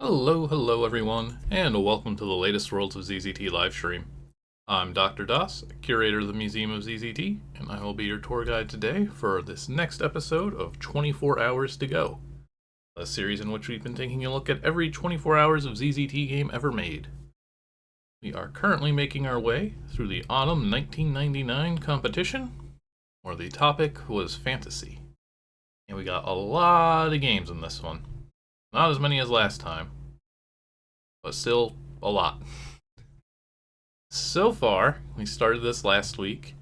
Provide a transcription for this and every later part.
Hello everyone, and welcome to the latest Worlds of ZZT livestream. I'm Dr. Das, curator of the Museum of ZZT, and I will be your tour guide today for this next episode of 24 Hours to Go, a series in which we've been taking a look at every 24 hours of ZZT game ever made. We are currently making our way through the Autumn 1999 competition, where the topic was fantasy. And we got a lot of games in this one. Not as many as last time, but still a lot. So far, we started this last week.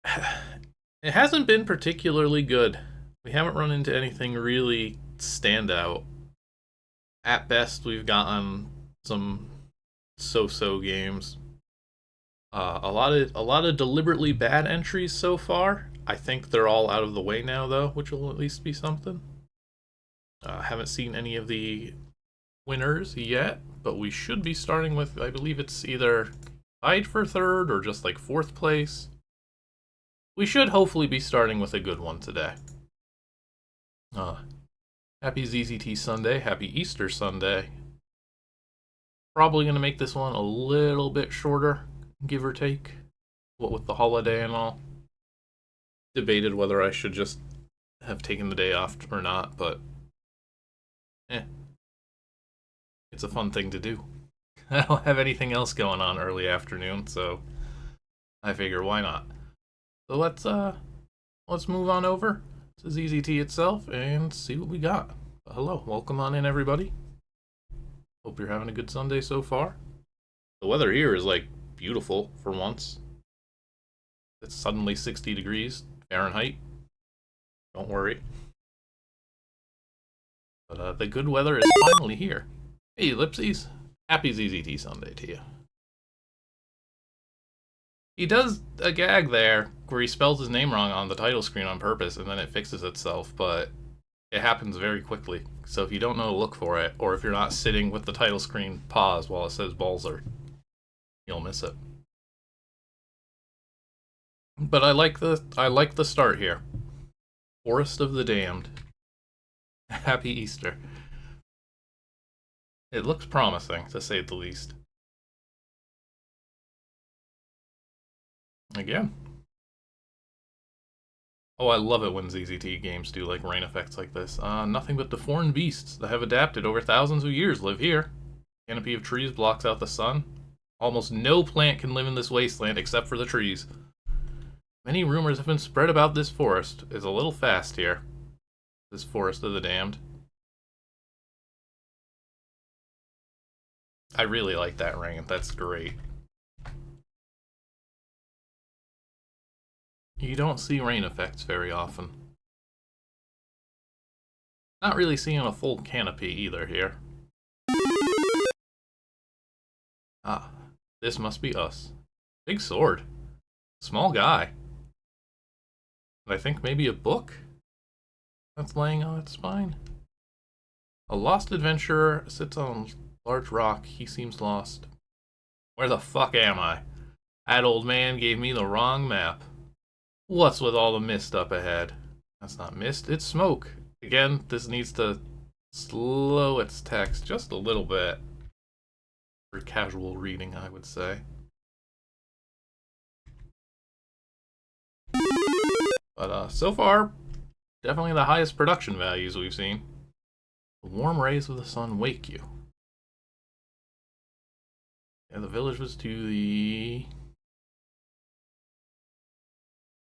It hasn't been particularly good. We haven't run into anything really standout. At best, we've gotten some so-so games. A lot of deliberately bad entries so far. I think they're all out of the way now, though, which will at least be something. Haven't seen any of the winners yet, but we should be starting with, I believe it's either tied for third or just like fourth place. We should hopefully be starting with a good one today. Happy ZZT Sunday, happy Easter Sunday. Probably going to make this one a little bit shorter, give or take, what with the holiday and all. Debated whether I should just have taken the day off or not, but it's a fun thing to do. I don't have anything else going on early afternoon, so I figure why not. So let's move on over to ZZT itself and see what we got. Hello, welcome on in everybody. Hope you're having a good Sunday so far. The weather here is like beautiful for once. It's suddenly 60 degrees Fahrenheit. Don't worry. But the good weather is finally here. Hey, Ellipses. Happy ZZT Sunday to you. He does a gag there where he spells his name wrong on the title screen on purpose and then it fixes itself, but it happens very quickly. So if you don't know to look for it, or if you're not sitting with the title screen paused while it says Balzer, you'll miss it. But I like the start here. Forest of the Damned. Happy Easter. It looks promising, to say the least. Again. Oh, I love it when ZZT games do like rain effects like this. Nothing but the foreign beasts that have adapted over thousands of years live here. Canopy of trees blocks out the sun. Almost no plant can live in this wasteland except for the trees. Many rumors have been spread about this forest. It's a little fast here. This Forest of the Damned. I really like that ring. That's great. You don't see rain effects very often. Not really seeing a full canopy either here. Ah, this must be us. Big sword. Small guy. And I think maybe a book that's laying on its spine. A lost adventurer sits on a large rock. He seems lost. Where the fuck am I? That old man gave me the wrong map. What's with all the mist up ahead? That's not mist, it's smoke. Again, this needs to slow its text just a little bit. For casual reading, I would say. But so far, definitely the highest production values we've seen. The warm rays of the sun wake you. Yeah, the village was to the...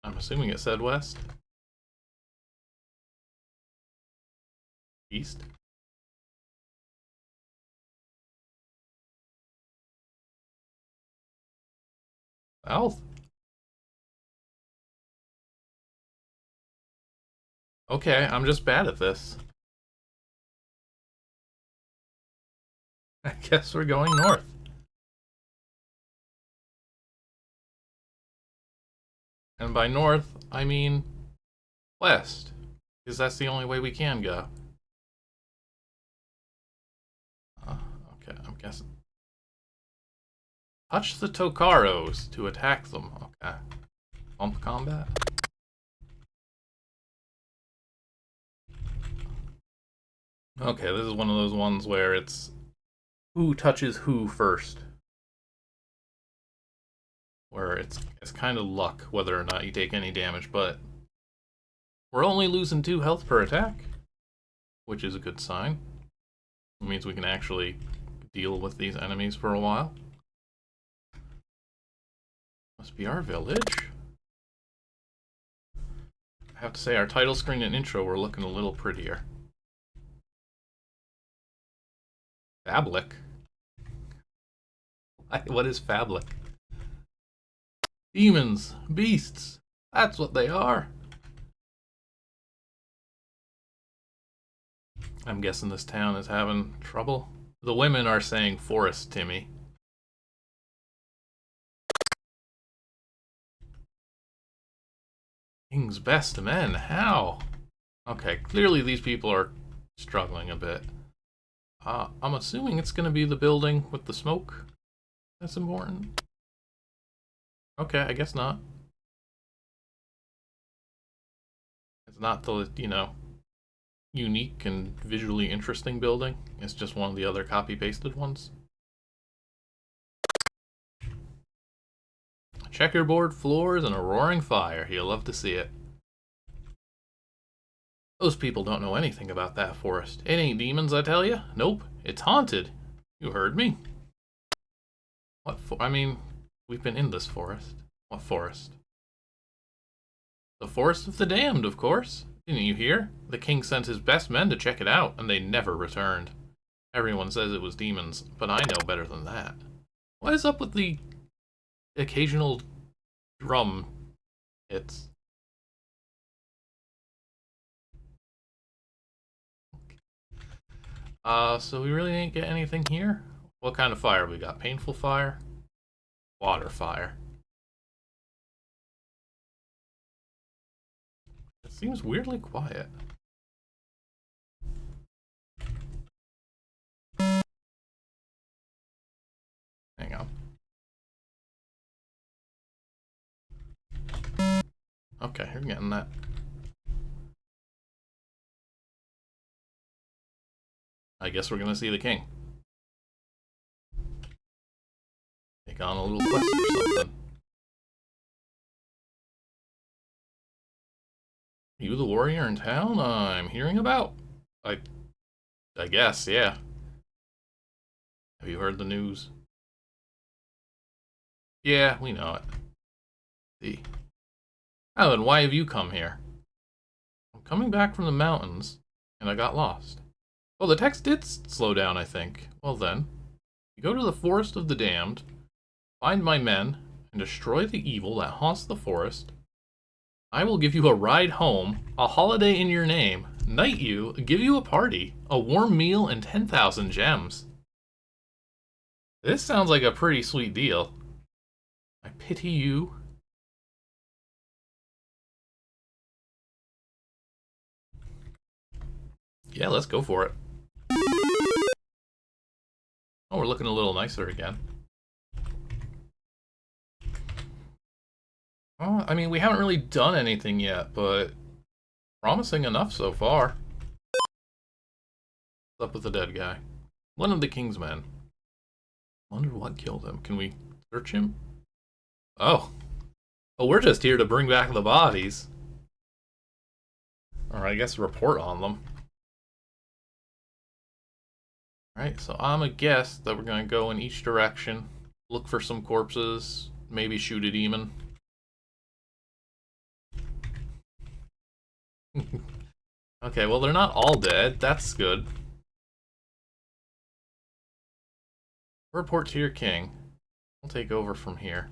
I'm assuming it said west. East. South. Okay, I'm just bad at this. I guess we're going north. And by north, I mean west. Because that's the only way we can go. Okay, I'm guessing. Touch the Tokaros to attack them. Okay. Bump combat. Okay, this is one of those ones where it's who touches who first. Where it's kind of luck whether or not you take any damage, but we're only losing 2 health per attack, which is a good sign. It means we can actually deal with these enemies for a while. Must be our village. I have to say, our title screen and intro were looking a little prettier. Fablic? What is Fablic? Demons, beasts, that's what they are. I'm guessing this town is having trouble. The women are saying forest, Timmy. King's best men, how? Okay, clearly these people are struggling a bit. I'm assuming it's going to be the building with the smoke that's important. Okay, I guess not. It's not the, unique and visually interesting building. It's just one of the other copy-pasted ones. Checkerboard floors and a roaring fire. You'll love to see it. Those people don't know anything about that forest. It ain't demons, I tell you. Nope, it's haunted. You heard me. What I mean, we've been in this forest. What forest? The Forest of the Damned, of course. Didn't you hear? The king sent his best men to check it out, and they never returned. Everyone says it was demons, but I know better than that. What is up with the occasional drum hits? So we really didn't get anything here? What kind of fire we got? Painful fire? Water fire. It seems weirdly quiet. Hang on. Okay, you're getting that. I guess we're gonna see the king. Take on a little quest or something. You the warrior in town I'm hearing about? I guess, yeah. Have you heard the news? Yeah, we know it. See. Oh, then why have you come here? I'm coming back from the mountains, and I got lost. Well, the text did slow down, I think. Well then, you go to the Forest of the Damned, find my men, and destroy the evil that haunts the forest. I will give you a ride home, a holiday in your name, knight you, give you a party, a warm meal, and 10,000 gems. This sounds like a pretty sweet deal. I pity you. Yeah, let's go for it. Oh, we're looking a little nicer again. Oh, I mean, we haven't really done anything yet, but promising enough so far. What's up with the dead guy? One of the king's men. Wonder what killed him. Can we search him? Oh. Well, we're just here to bring back the bodies. Or I guess report on them. Alright, so I'm a guess that we're gonna go in each direction. Look for some corpses. Maybe shoot a demon. Okay, well, they're not all dead. That's good. Report to your king. We'll take over from here.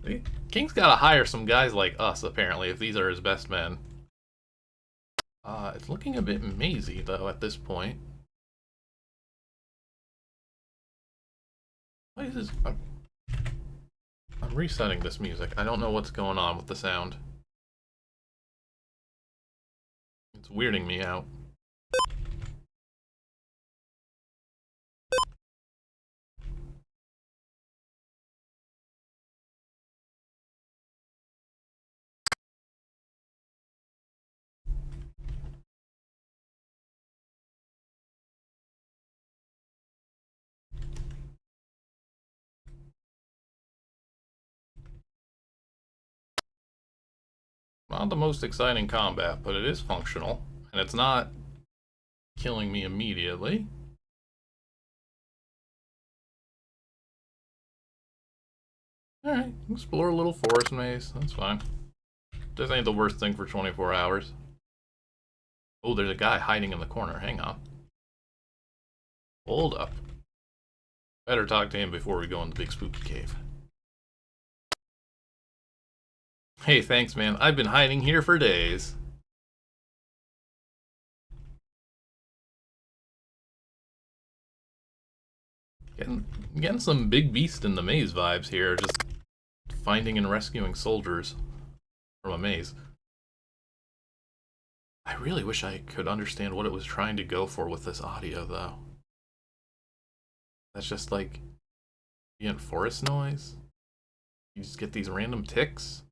The king's gotta hire some guys like us, apparently, if these are his best men. It's looking a bit mazy, though, at this point. Why is this? I'm resetting this music. I don't know what's going on with the sound. It's weirding me out. Not the most exciting combat, but it is functional. And it's not killing me immediately. Alright, explore a little forest maze. That's fine. This ain't the worst thing for 24 hours. Oh, there's a guy hiding in the corner. Hang on. Hold up. Better talk to him before we go in the big spooky cave. Hey, thanks, man. I've been hiding here for days. Getting some big beast in the maze vibes here. Just finding and rescuing soldiers from a maze. I really wish I could understand what it was trying to go for with this audio, though. That's just like ambient forest noise. You just get these random ticks.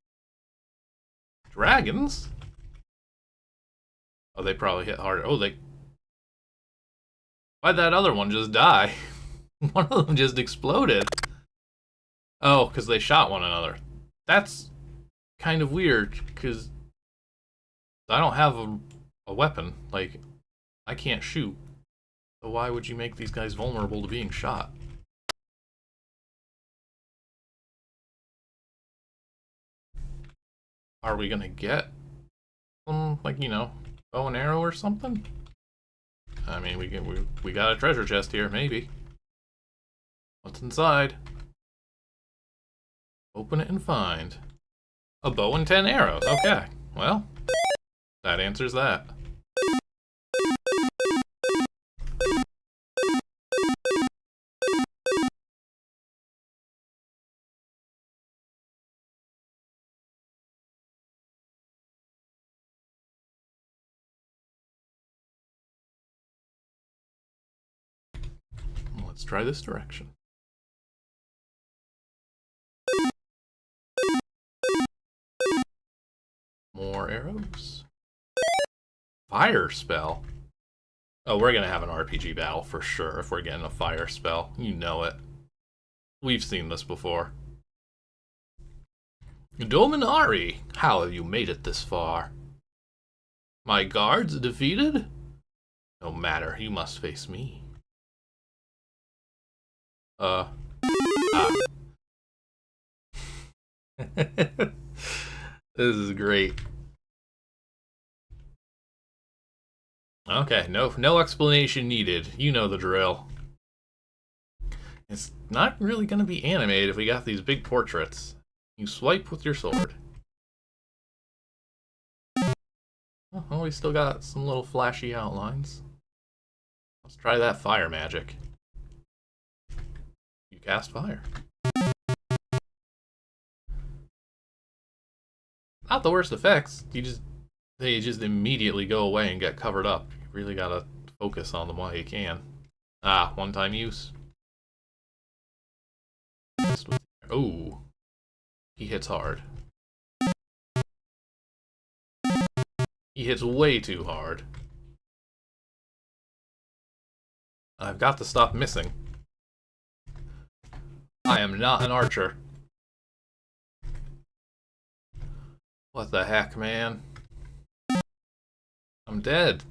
Dragons? Oh, they probably hit harder. Oh, why'd that other one just die? One of them just exploded. Oh, because they shot one another. That's kind of weird, because I don't have a weapon. Like, I can't shoot. So why would you make these guys vulnerable to being shot? Are we gonna get some, like, you know, bow and arrow or something? I mean, we got a treasure chest here, maybe. What's inside? Open it and find a bow and 10 arrows. Okay, well, that answers that. Let's try this direction. More arrows. Fire spell. Oh, we're gonna have an RPG battle for sure if we're getting a fire spell. You know it. We've seen this before. Dominari, how have you made it this far? My guards defeated? No matter, you must face me. This is great. Okay, no explanation needed. You know the drill. It's not really gonna be animated if we got these big portraits. You swipe with your sword. Oh, we still got some little flashy outlines. Let's try that fire magic. You cast fire. Not the worst effects. They just immediately go away and get covered up. You really gotta focus on them while you can. Ah, one-time use. Oh, he hits hard. He hits way too hard. I've got to stop missing. I am not an archer. What the heck, man? I'm dead.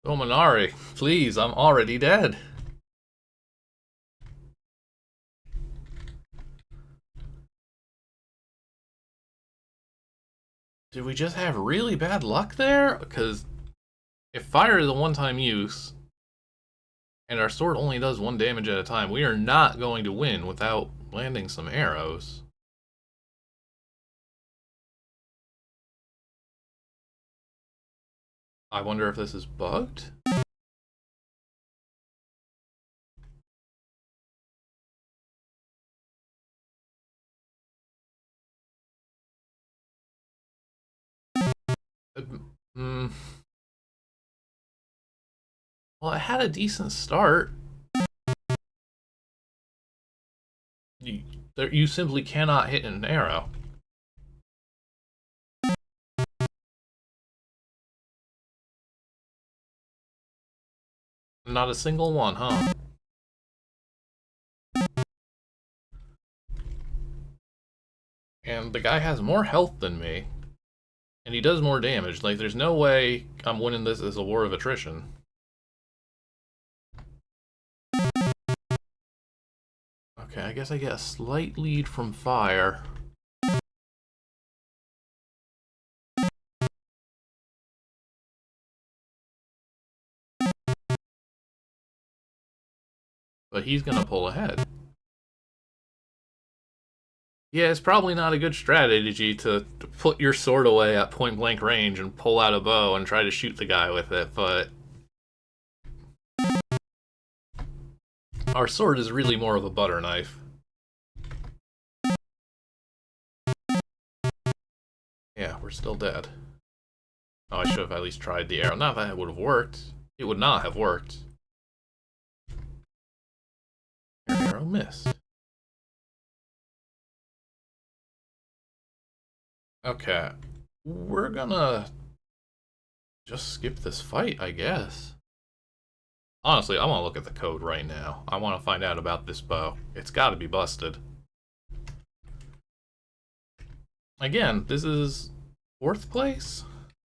Dominari, please, I'm already dead. Did we just have really bad luck there? Because if fire is a one-time use, and our sword only does 1 damage at a time, we are not going to win without landing some arrows. I wonder if this is bugged? Well, I had a decent start. You simply cannot hit an arrow. Not a single one, huh? And the guy has more health than me. And he does more damage. Like, there's no way I'm winning this as a war of attrition. Okay, I guess I get a slight lead from fire. But he's gonna pull ahead. Yeah, it's probably not a good strategy to put your sword away at point blank range and pull out a bow and try to shoot the guy with it, but our sword is really more of a butter knife. Yeah, we're still dead. Oh, I should have at least tried the arrow. Not that it would have worked. It would not have worked. Your arrow missed. Okay, we're gonna just skip this fight, I guess. Honestly, I want to look at the code right now. I want to find out about this bow. It's got to be busted. Again, this is 4th place?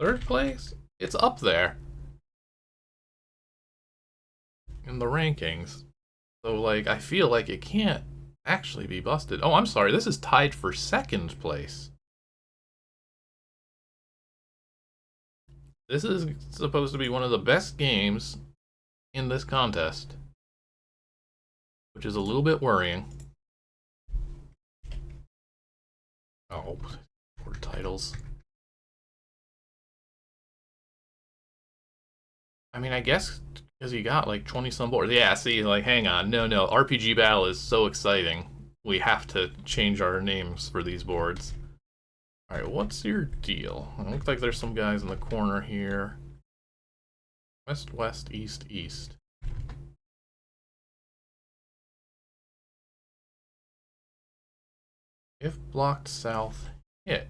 3rd place? It's up there in the rankings. So, like, I feel like it can't actually be busted. Oh, I'm sorry. This is tied for 2nd place. This is supposed to be one of the best games in this contest, which is a little bit worrying. Oh, poor titles. I mean, I guess because you got like 20 some boards. Yeah, see, like, hang on. No, RPG Battle is so exciting. We have to change our names for these boards. Alright, what's your deal? It looks like there's some guys in the corner here. West, west, east, east. If blocked south, hit.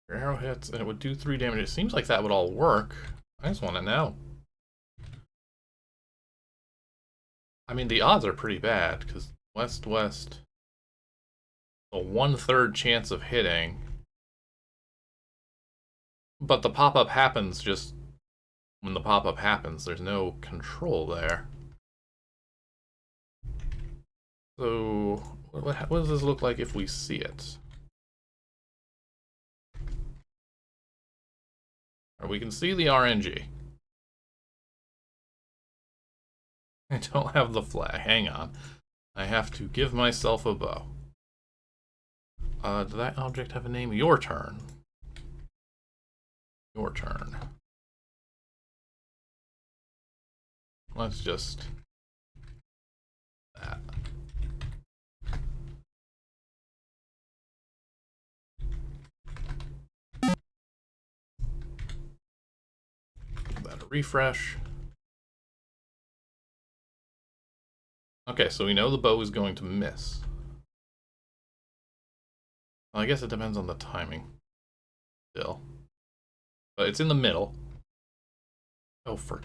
Your arrow hits and it would do 3 damage. It seems like that would all work. I just want to know. I mean, the odds are pretty bad, because west-west, a 1/3 chance of hitting. But the pop-up happens just when the pop-up happens. There's no control there. So, what does this look like if we see it? Or we can see the RNG. I don't have the flag. Hang on. I have to give myself a bow. Did that object have a name? Your turn. Your turn. Let's just... that. Give that a refresh. Okay, so we know the bow is going to miss. Well, I guess it depends on the timing. Still. But it's in the middle. Oh, for...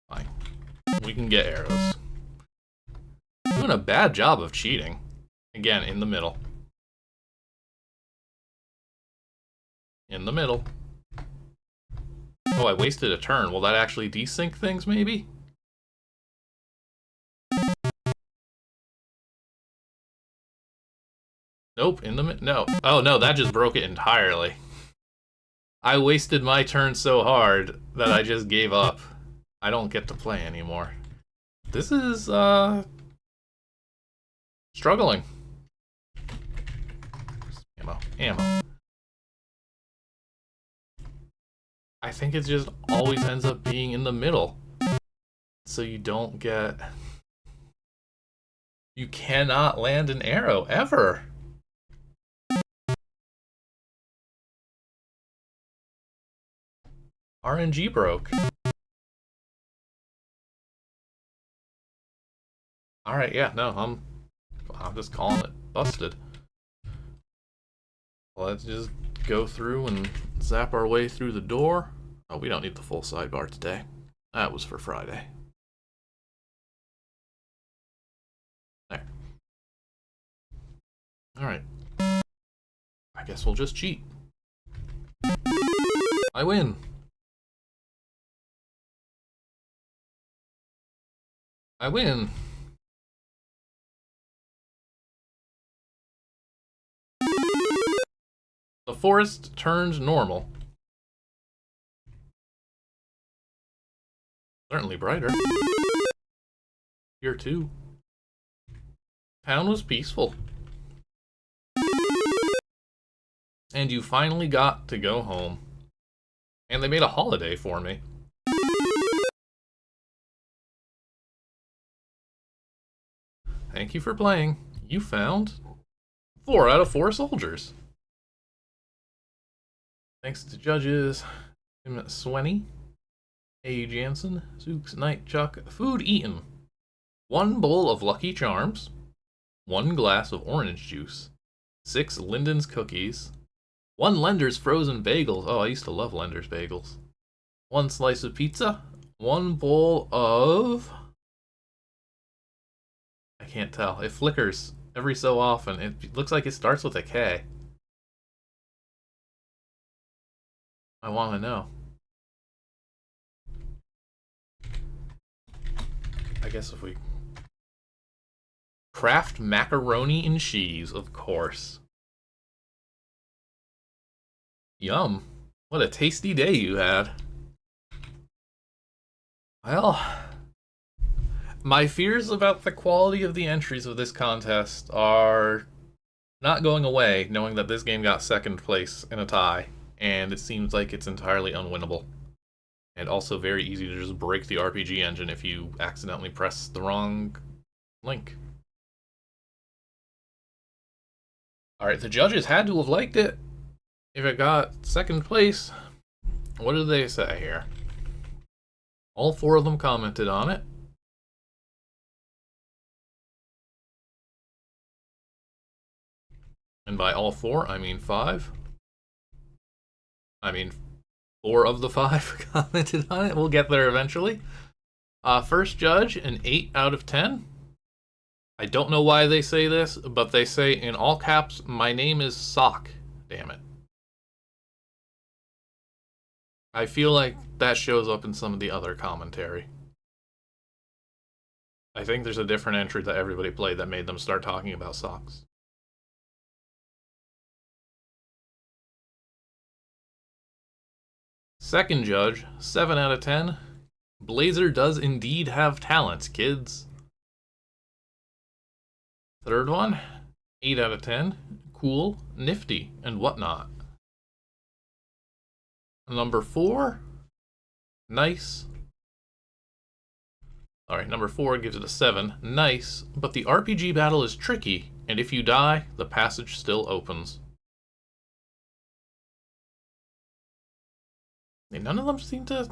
fine. We can get arrows. Doing a bad job of cheating. Again, in the middle. In the middle. Oh, I wasted a turn. Will that actually desync things, maybe? Nope, in the no. Oh no, that just broke it entirely. I wasted my turn so hard that I just gave up. I don't get to play anymore. This is, struggling. Ammo. I think it just always ends up being in the middle. So you don't get... You cannot land an arrow, ever. RNG broke. Alright, yeah, no, I'm just calling it busted. Let's just go through and zap our way through the door. Oh, we don't need the full sidebar today. That was for Friday. There. Alright. I guess we'll just cheat. I win. I win. The forest turned normal. Certainly brighter. Here too. Town was peaceful. And you finally got to go home. And they made a holiday for me. Thank you for playing. You found 4 out of 4 soldiers. Thanks to judges Tim Swenny, A. Jansen, Zooks Night Chuck. Food eaten. 1 bowl of Lucky Charms. 1 glass of orange juice. 6 Linden's cookies. 1 Lender's frozen bagels. Oh, I used to love Lender's bagels. 1 slice of pizza. 1 bowl of... I can't tell. It flickers every so often. It looks like it starts with a K. I want to know. I guess if we... Kraft macaroni and cheese, of course. Yum. What a tasty day you had. Well... My fears about the quality of the entries of this contest are not going away, knowing that this game got 2nd place in a tie, and it seems like it's entirely unwinnable. And also very easy to just break the RPG engine if you accidentally press the wrong link. Alright, the judges had to have liked it if it got 2nd place. What did they say here? All 4 of them commented on it. And by all 4, I mean 5. I mean 4 of the 5 commented on it. We'll get there eventually. First judge, an 8 out of 10. I don't know why they say this, but they say in all caps, my name is Sock. Damn it. I feel like that shows up in some of the other commentary. I think there's a different entry that everybody played that made them start talking about socks. Second judge, 7 out of 10. Blazer does indeed have talent, kids. Third one, 8 out of 10. Cool, nifty, and whatnot. Number 4, nice. Alright, number 4 gives it a 7. Nice, but the RPG battle is tricky, and if you die, the passage still opens. And none of them seem to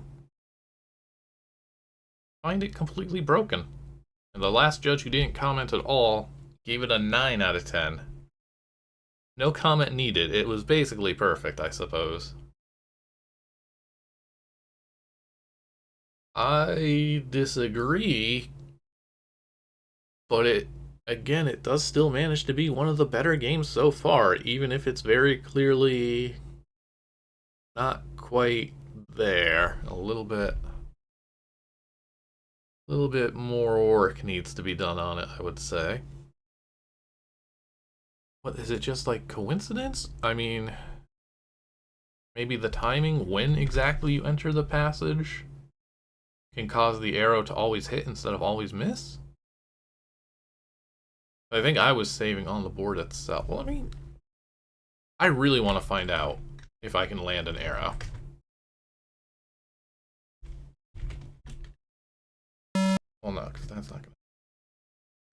find it completely broken. And the last judge who didn't comment at all gave it a 9 out of 10. No comment needed. It was basically perfect, I suppose. I disagree. But it does still manage to be one of the better games so far, even if it's very clearly not quite there. A little bit more work needs to be done on it, I would say. What, is it just like coincidence? I mean, maybe the timing when exactly you enter the passage can cause the arrow to always hit instead of always miss? I think I was saving on the board itself. Well, I mean, I really want to find out if I can land an arrow. Well, no, because that's not going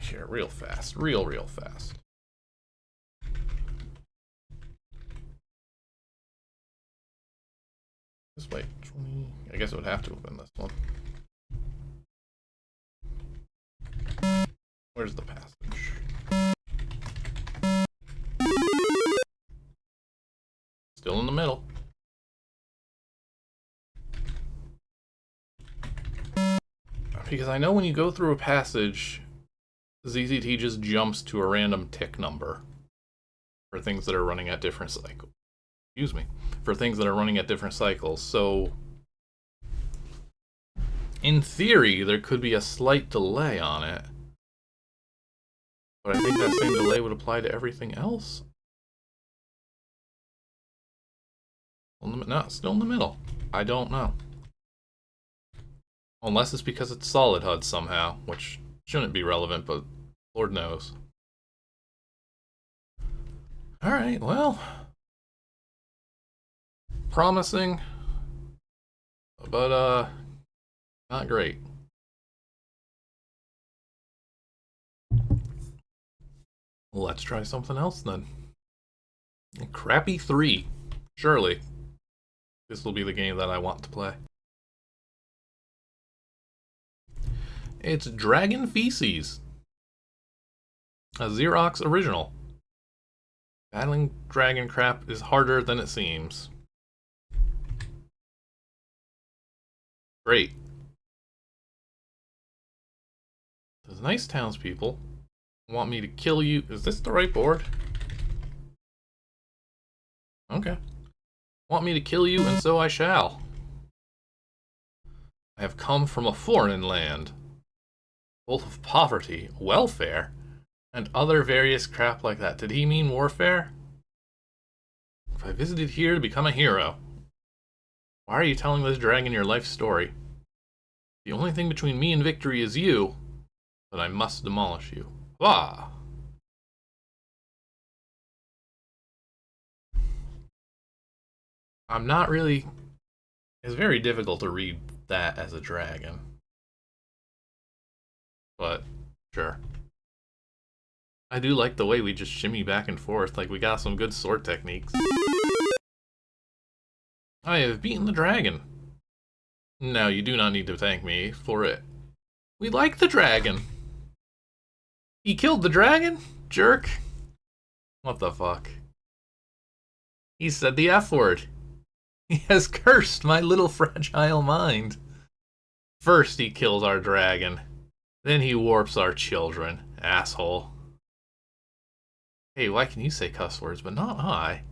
to share real fast. Real fast. Just wait, 20... I guess it would have to have been this one. Where's the passage? Still in the middle. Because I know when you go through a passage, ZZT just jumps to a random tick number for things that are running at different cycles. Excuse me. For things that are running at different cycles. So, in theory, there could be a slight delay on it. But I think that same delay would apply to everything else. No, still in the middle. I don't know. Unless it's because it's solid HUD somehow, which shouldn't be relevant, but Lord knows. Alright, well. Promising. But, not great. Let's try something else then. Crappy 3. Surely. This will be the game that I want to play. It's Dragon Feces. A Xerox original. Battling dragon crap is harder than it seems. Great. Those nice townspeople want me to kill you. Is this the right board? Okay. Want me to kill you, and so I shall. I have come from a foreign land, full of poverty, welfare, and other various crap like that. Did he mean warfare? If I visited here to become a hero, why are you telling this dragon your life story? The only thing between me and victory is you, but I must demolish you. Ah! I'm not really... It's very difficult to read that as a dragon. But, sure. I do like the way we just shimmy back and forth, like we got some good sword techniques. I have beaten the dragon. No, you do not need to thank me for it. We like the dragon. He killed the dragon? Jerk. What the fuck? He said the F word. He has cursed my little fragile mind. First he kills our dragon. Then he warps our children. Asshole. Hey, why can you say cuss words, but not I?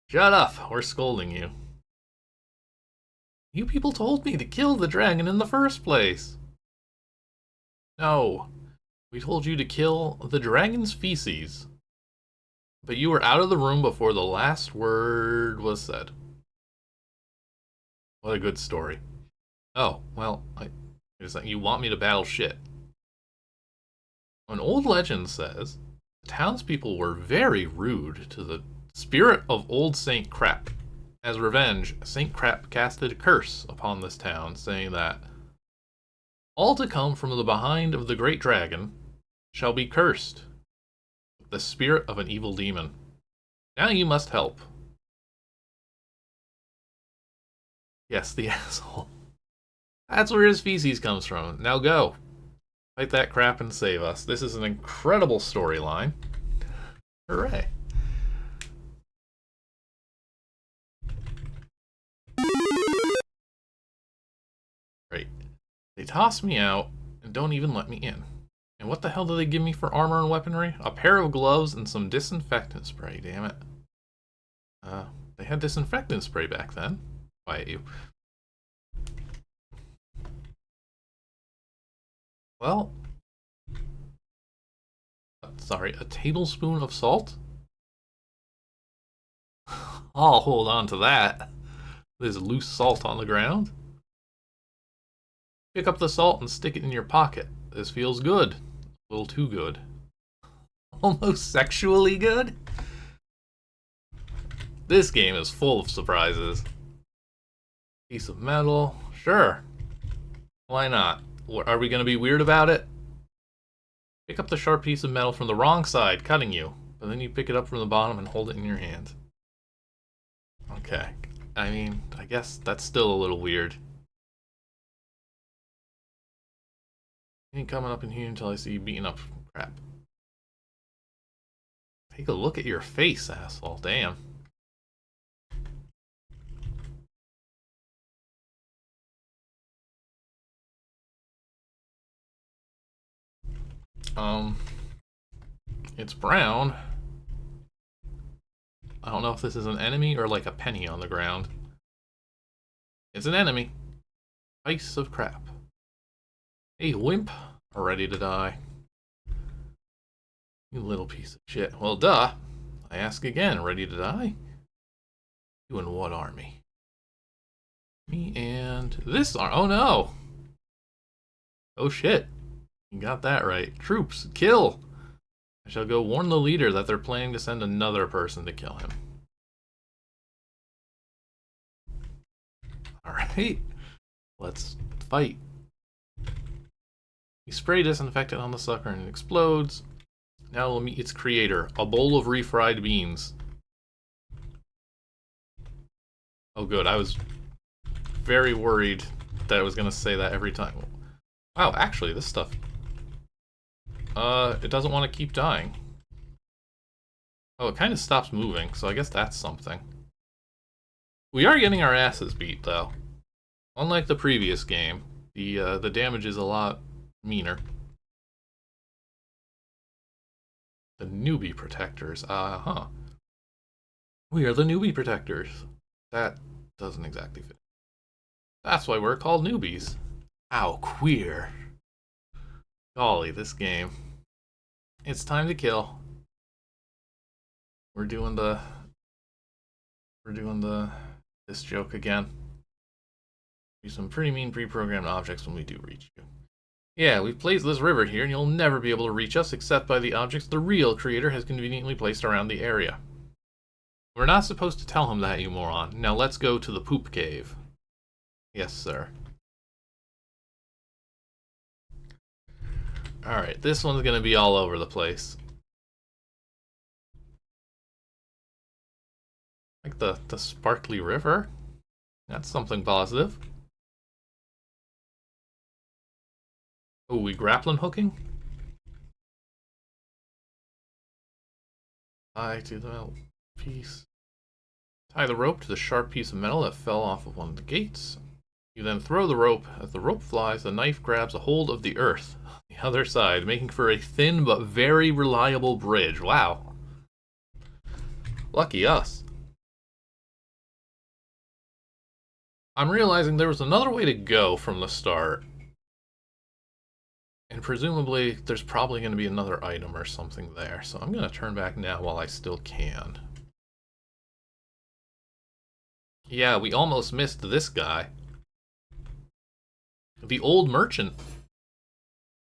Shut up, we're scolding you. You people told me to kill the dragon in the first place. No, we told you to kill the dragon's feces. But you were out of the room before the last word was said. What a good story. Oh, well, you want me to battle shit. An old legend says the townspeople were very rude to the spirit of old Saint Crap. As revenge, Saint Crap casted a curse upon this town, saying that all to come from the behind of the great dragon shall be cursed with the spirit of an evil demon. Now you must help. Yes, the asshole. That's where his feces comes from. Now go. Fight that crap and save us. This is an incredible storyline. Hooray. Great. They toss me out and don't even let me in. And what the hell do they give me for armor and weaponry? A pair of gloves and some disinfectant spray, damn it. They had disinfectant spray back then. Quiet you. Well, sorry, a tablespoon of salt? I'll hold on to that. There's loose salt on the ground. Pick up the salt and stick it in your pocket. This feels good. A little too good. Almost sexually good? This game is full of surprises. Piece of metal. Sure. Why not? Are we going to be weird about it? Pick up the sharp piece of metal from the wrong side, cutting you. But then you pick it up from the bottom and hold it in your hand. Okay. I mean, I guess that's still a little weird. You ain't coming up in here until I see you beating up crap. Take a look at your face, asshole. Damn. It's brown. I don't know if this is an enemy or like a penny on the ground. It's an enemy. Piece of crap. Hey, wimp. Ready to die. You little piece of shit. Well, duh. I ask again. Ready to die? You in what army? Me and this army. Oh no! Oh shit. You got that right. Troops, kill! I shall go warn the leader that they're planning to send another person to kill him. Alright. Let's fight. You spray disinfectant on the sucker and it explodes. Now we'll meet its creator, a bowl of refried beans. Oh good, I was very worried that I was going to say that every time. Wow, actually, this stuff... it doesn't want to keep dying. Oh, it kind of stops moving, so I guess that's something. We are getting our asses beat, though. Unlike the previous game, the damage is a lot meaner. The newbie protectors, uh-huh. We are the newbie protectors. That doesn't exactly fit. That's why we're called newbies. How queer. Golly, this game. It's time to kill. We're doing this joke again. Do some pretty mean pre-programmed objects when we do reach you. Yeah, we've placed this river here, and you'll never be able to reach us except by the objects the real creator has conveniently placed around the area. We're not supposed to tell him that, you moron. Now let's go to the poop cave. Yes, sir. Alright, this one's gonna be all over the place. Like the sparkly river? That's something positive. Oh, we grappling hooking? Tie to the metal piece. Tie the rope to the sharp piece of metal that fell off of one of the gates. You then throw the rope. As the rope flies, the knife grabs a hold of the earth on the other side, making for a thin but very reliable bridge. Wow. Lucky us. I'm realizing there was another way to go from the start. And presumably, there's probably going to be another item or something there. So I'm going to turn back now while I still can. Yeah, we almost missed this guy. The old merchant.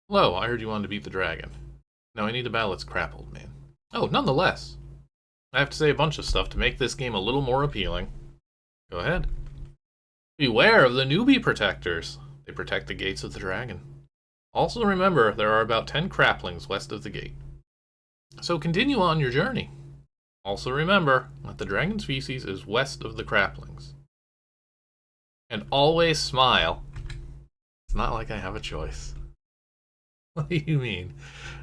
Hello, I heard you wanted to beat the dragon. Now I need to battle its crap, old man. Oh, nonetheless. I have to say a bunch of stuff to make this game a little more appealing. Go ahead. Beware of the newbie protectors. They protect the gates of the dragon. Also remember, there are about 10 craplings west of the gate. So continue on your journey. Also remember that the dragon's feces is west of the craplings. And always smile. It's not like I have a choice. What do you mean?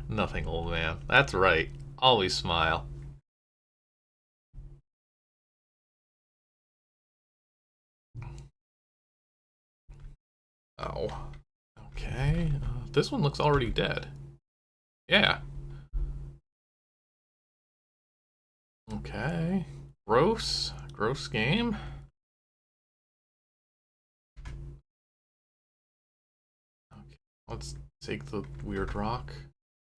Nothing, old man. That's right. Always smile. Oh. Okay. This one looks already dead. Yeah. Okay. Gross. Gross game. Okay. Let's take the weird rock.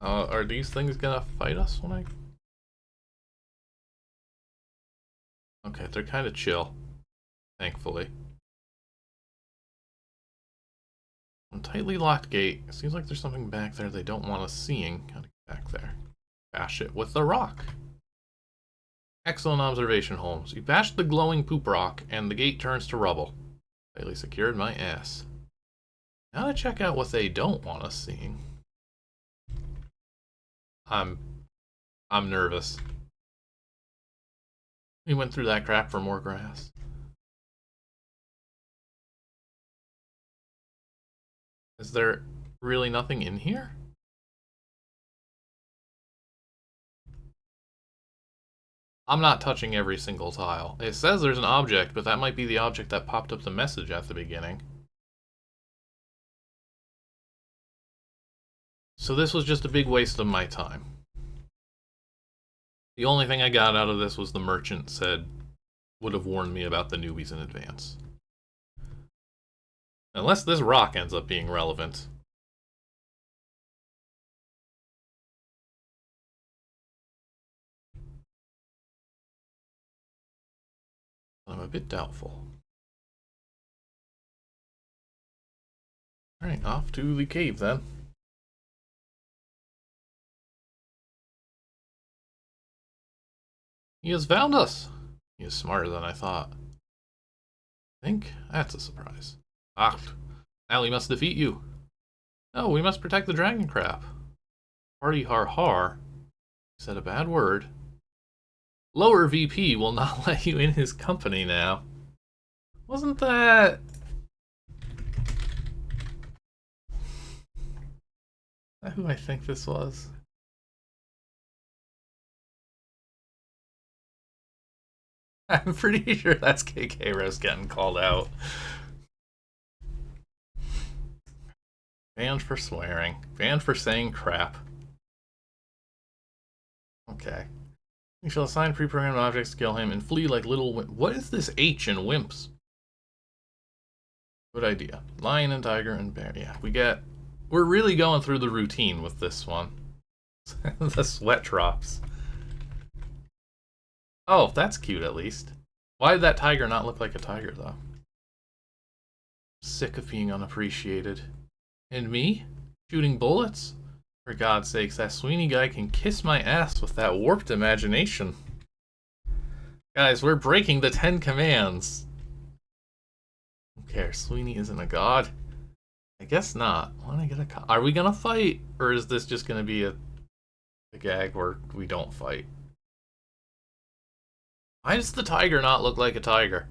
Are these things gonna fight us when I... Okay, they're kind of chill. Thankfully. Tightly locked gate. It seems like there's something back there they don't want us seeing. Gotta get back there. Bash it with the rock. Excellent observation, Holmes. You bashed the glowing poop rock, and the gate turns to rubble. Tightly secured my ass. Now to check out what they don't want us seeing. I'm nervous. We went through that crap for more grass. Is there really nothing in here? I'm not touching every single tile. It says there's an object, but that might be the object that popped up the message at the beginning. So this was just a big waste of my time. The only thing I got out of this was the merchant said would have warned me about the newbies in advance. Unless this rock ends up being relevant. I'm a bit doubtful. Alright, off to the cave then. He has found us! He is smarter than I thought. I think that's a surprise. Ah, now we must defeat you. No, we must protect the dragon crap. Party har har. He said a bad word. Lower VP will not let you in his company now. Wasn't that... Is that who I think this was? I'm pretty sure that's KK Rose getting called out. Banned for swearing. Banned for saying crap. Okay. We shall assign pre-programmed objects to kill him and flee like little wimps. What is this H in wimps? Good idea. Lion and tiger and bear. Yeah, we're really going through the routine with this one. The sweat drops. Oh, that's cute at least. Why did that tiger not look like a tiger, though? Sick of being unappreciated. And me? Shooting bullets? For God's sakes, that Sweeney guy can kiss my ass with that warped imagination. Guys, we're breaking the 10 commands. Who cares? Sweeney isn't a god. I guess not. When I get a are we gonna fight? Or is this just gonna be a gag where we don't fight? Why does the tiger not look like a tiger?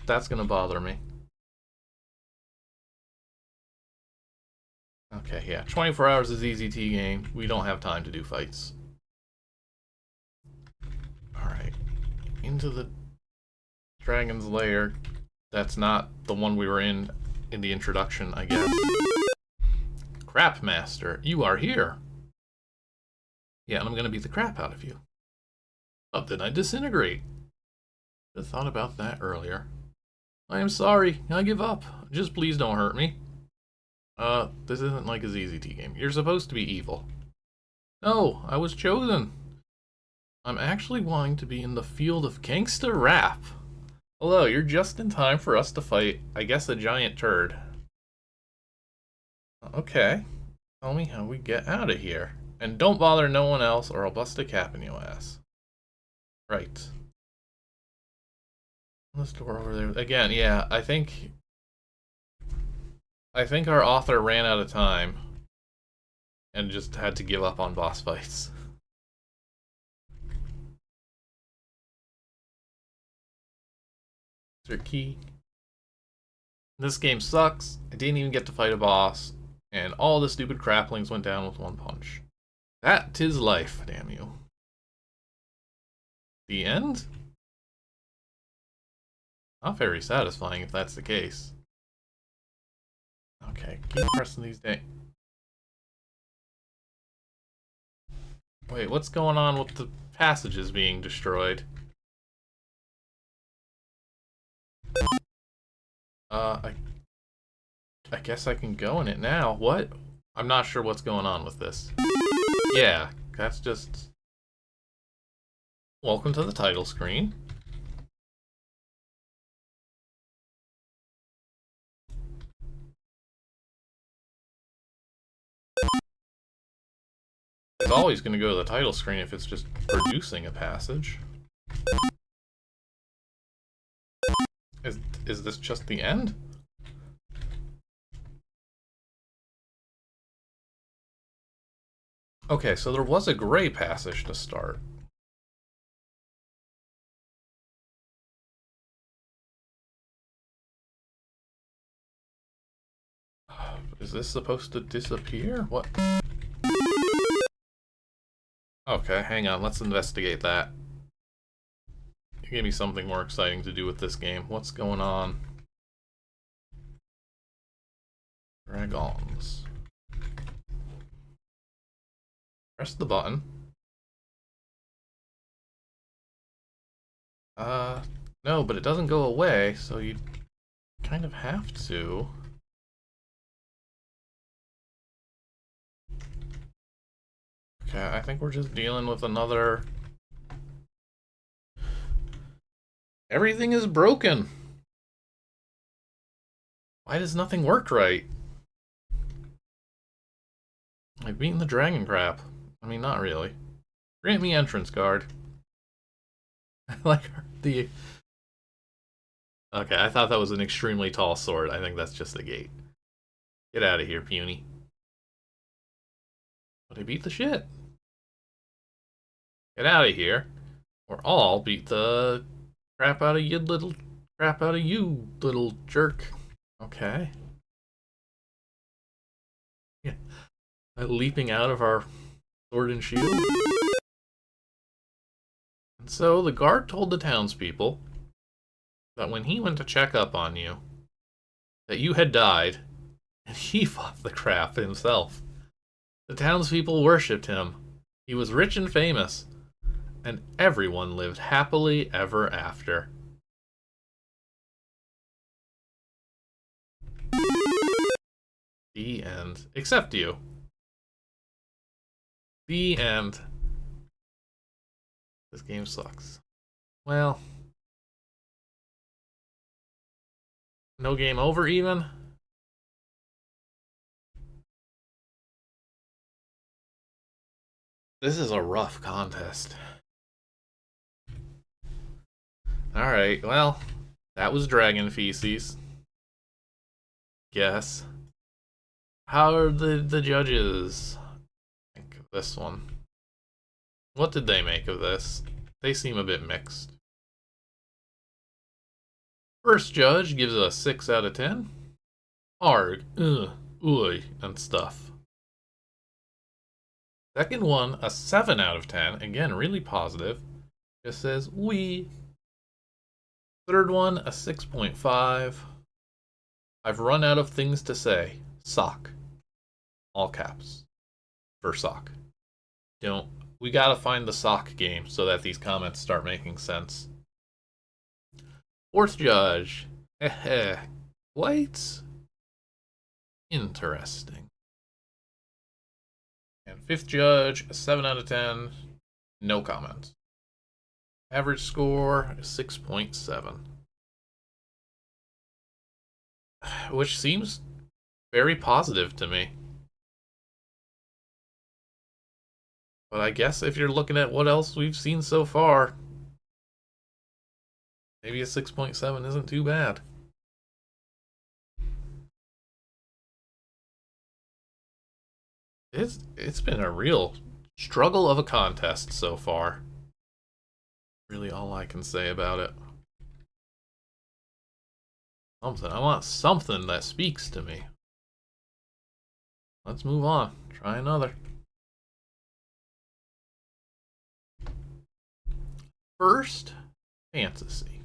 That's gonna bother me. Okay, yeah. 24 hours is EZT game. We don't have time to do fights. Alright. Into the dragon's lair. That's not the one we were in the introduction, I guess. Crap Master, you are here. Yeah, and I'm gonna beat the crap out of you. But then I disintegrate. I thought about that earlier. I am sorry. I give up. Just please don't hurt me. This isn't like a ZZT game. You're supposed to be evil. No, I was chosen. I'm actually wanting to be in the field of gangsta rap. Hello, you're just in time for us to fight, I guess, a giant turd. Okay. Tell me how we get out of here. And don't bother no one else or I'll bust a cap in your ass. Right. This door over there. Again, yeah, I think our author ran out of time and just had to give up on boss fights. Is there a key? This game sucks. I didn't even get to fight a boss, and all the stupid craplings went down with one punch. That 'tis life, damn you. The end? Not very satisfying if that's the case. Okay, keep pressing these down. Wait, what's going on with the passages being destroyed? I guess I can go in it now. What? I'm not sure what's going on with this. Yeah, that's just... Welcome to the title screen. It's always going to go to the title screen if it's just producing a passage. Is this just the end? Okay, so there was a gray passage to start. Is this supposed to disappear? What? Okay, hang on, let's investigate that. Give me something more exciting to do with this game. What's going on? dragons. Press the button. No, but it doesn't go away, so you kind of have to. Okay, I think we're just dealing with another... Everything is broken! Why does nothing work right? I've beaten the dragon crap. I mean, not really. Grant me entrance card. I like the... Okay, I thought that was an extremely tall sword. I think that's just the gate. Get out of here, puny. But I beat the shit. Get out of here, or I'll beat the crap out of you, little jerk. Okay. Yeah. Leaping out of our sword and shield. And so the guard told the townspeople that when he went to check up on you, that you had died, and he fought the crap himself. The townspeople worshipped him. He was rich and famous, and everyone lived happily ever after. The end. Except you. The end. This game sucks. Well, no game over even? This is a rough contest. Alright, well, that was Dragon Feces. Guess. How are the judges? Think of this one. What did they make of this? They seem a bit mixed. First judge gives it a 6 out of 10. Arg, ooey, and stuff. Second one, a 7 out of 10. Again, really positive. Just says, wee. Third one, a 6.5. I've run out of things to say. Sock. All caps. For sock. We gotta find the sock game so that these comments start making sense. Fourth judge. Quite interesting. And fifth judge, a 7 out of 10. No comment. Average score, 6.7. Which seems very positive to me. But I guess if you're looking at what else we've seen so far, maybe a 6.7 isn't too bad. It's been a real struggle of a contest so far. Really all I can say about it. Something. I want something that speaks to me. Let's move on. Try another. First Fantasy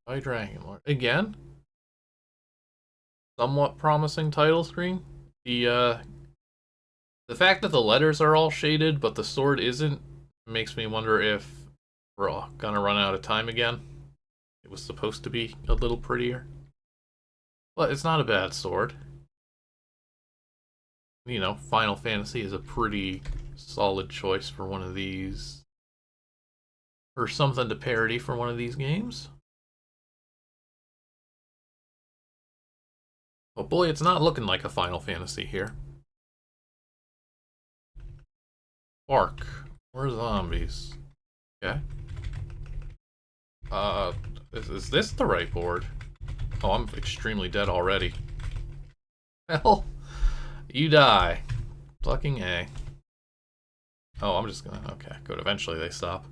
by Dragonlord. Again, somewhat promising title screen. The fact that the letters are all shaded but the sword isn't makes me wonder if we're all gonna run out of time again. It was supposed to be a little prettier. But it's not a bad sword. You know, Final Fantasy is a pretty solid choice for one of these. Or something to parody for one of these games. But boy, it's not looking like a Final Fantasy here. Bark. More zombies. Okay. Is this the right board? Oh, I'm extremely dead already. Hell, you die. Fucking A. Oh, I'm just gonna... Okay, good. Eventually they stop.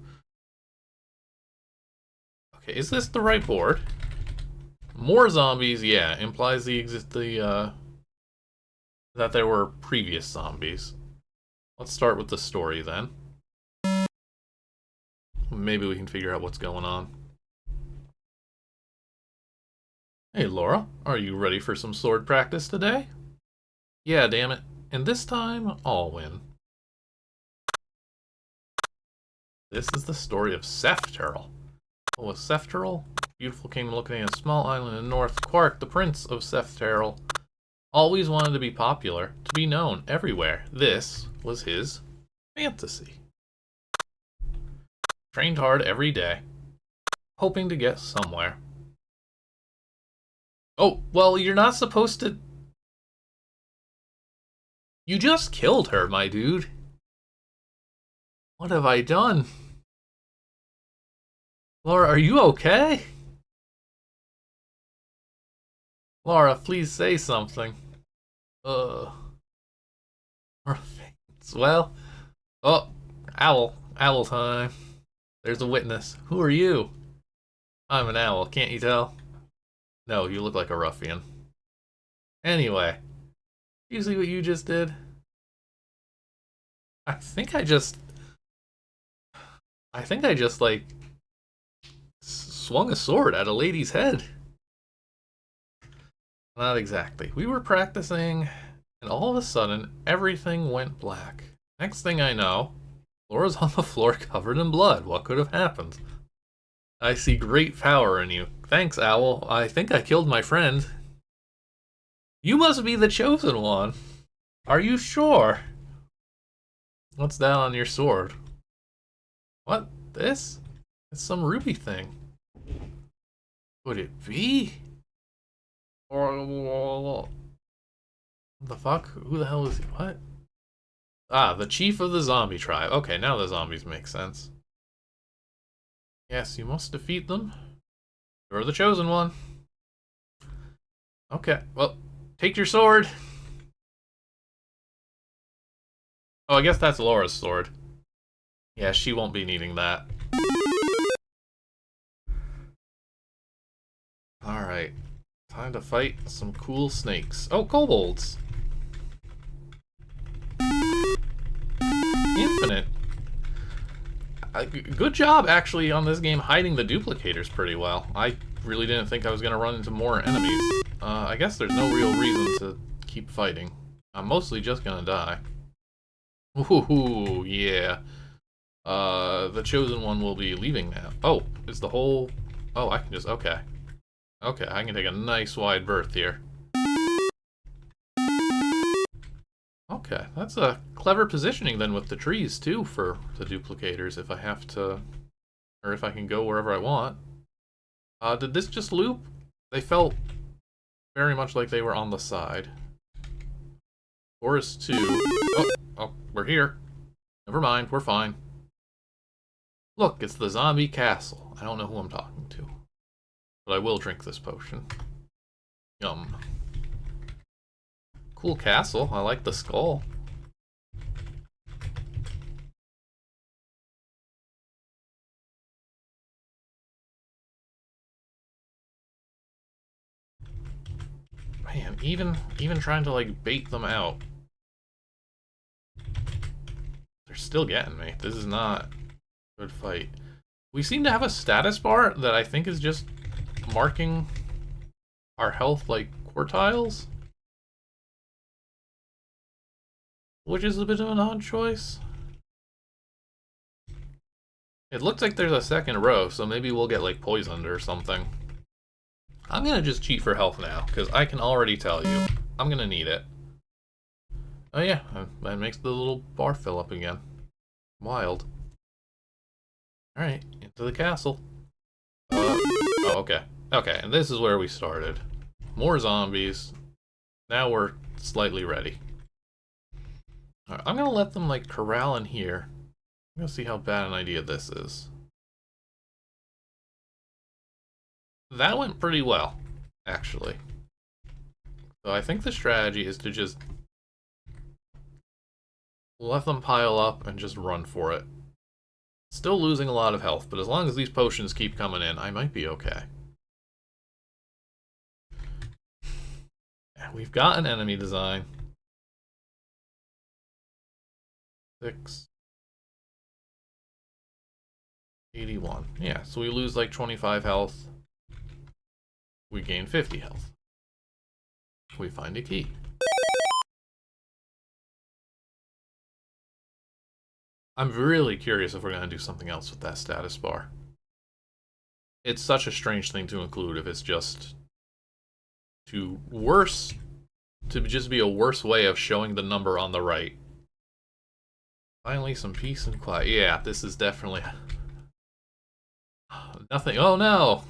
Okay, is this the right board? More zombies, yeah. Implies that there were previous zombies. Let's start with the story then. Maybe we can figure out what's going on. Hey Laura, are you ready for some sword practice today? Yeah, damn it. And this time, I'll win. This is the story of Sefterl. What was Sefterl? Beautiful kingdom located in a small island in the north. Quark, the prince of Sefterl, always wanted to be popular, to be known everywhere. This was his fantasy. Trained hard every day, hoping to get somewhere. Oh, well, you're not supposed to... You just killed her, my dude. What have I done? Laura, are you okay? Laura, please say something. Well, oh, owl time. There's a witness. Who are you? I'm an owl, can't you tell? No, you look like a ruffian. Anyway, you see what you just did? I think I just, like, swung a sword at a lady's head. Not exactly. We were practicing, and all of a sudden, everything went black. Next thing I know, Laura's on the floor covered in blood. What could have happened? I see great power in you. Thanks, Owl. I think I killed my friend. You must be the chosen one. Are you sure? What's that on your sword? What? This? It's some ruby thing. Could it be? Or what the fuck? Who the hell is he? What? Ah, the chief of the zombie tribe. Okay, now the zombies make sense. Yes, you must defeat them. You're the chosen one. Okay, well, take your sword. Oh, I guess that's Laura's sword. Yeah, she won't be needing that. Alright. Time to fight some cool snakes. Oh, kobolds! Infinite. Good job, actually, on this game hiding the duplicators pretty well. I really didn't think I was going to run into more enemies. I guess there's no real reason to keep fighting. I'm mostly just going to die. Ooh, yeah. The chosen one will be leaving now. Oh, is the whole... Oh, I can just... Okay. Okay, I can take a nice wide berth here. Okay, that's a clever positioning then with the trees too for the duplicators if I have to, or if I can go wherever I want. Did this just loop? They felt very much like they were on the side. Forest 2. Oh, we're here. Never mind, we're fine. Look, it's the zombie castle. I don't know who I'm talking to. But I will drink this potion. Yum. Cool castle. I like the skull. Man, even trying to like bait them out, they're still getting me. This is not a good fight. We seem to have a status bar that I think is just marking our health like quartiles, which is a bit of an odd choice. It looks like there's a second row, so maybe we'll get like poisoned or something. I'm gonna just cheat for health now, because I can already tell you, I'm gonna need it. Oh yeah, that makes the little bar fill up again. Wild. Alright, into the castle. Oh, okay. Okay, and this is where we started. More zombies. Now we're slightly ready. Alright, I'm gonna let them, like, corral in here. I'm gonna see how bad an idea this is. That went pretty well, actually. So I think the strategy is to just let them pile up and just run for it. Still losing a lot of health, but as long as these potions keep coming in, I might be okay. We've got an enemy design. 6. 81. Yeah, so we lose like 25 health. We gain 50 health. We find a key. I'm really curious if we're going to do something else with that status bar. It's such a strange thing to include if it's just to just be a worse way of showing the number on the right. Finally, some peace and quiet. Yeah, this is definitely nothing. Oh no!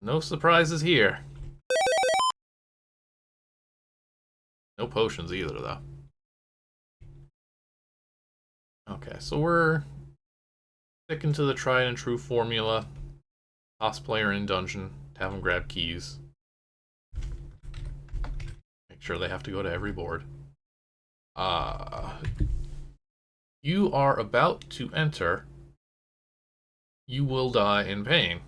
No surprises here. No potions either, though. Okay, so we're sticking to the tried and true formula. Cosplayer in dungeon, have them grab keys. Make sure they have to go to every board. You are about to enter. You will die in pain.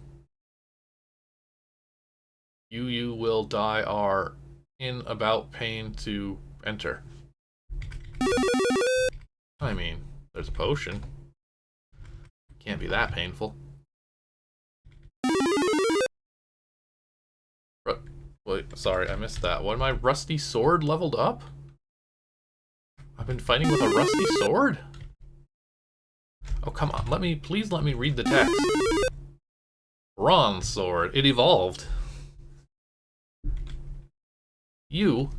You will die are in about pain to enter. I mean, there's a potion. Can't be that painful. Wait, sorry, I missed that. What, my rusty sword leveled up? I've been fighting with a rusty sword? Oh, come on. Please let me read the text. Bronze sword. It evolved. You're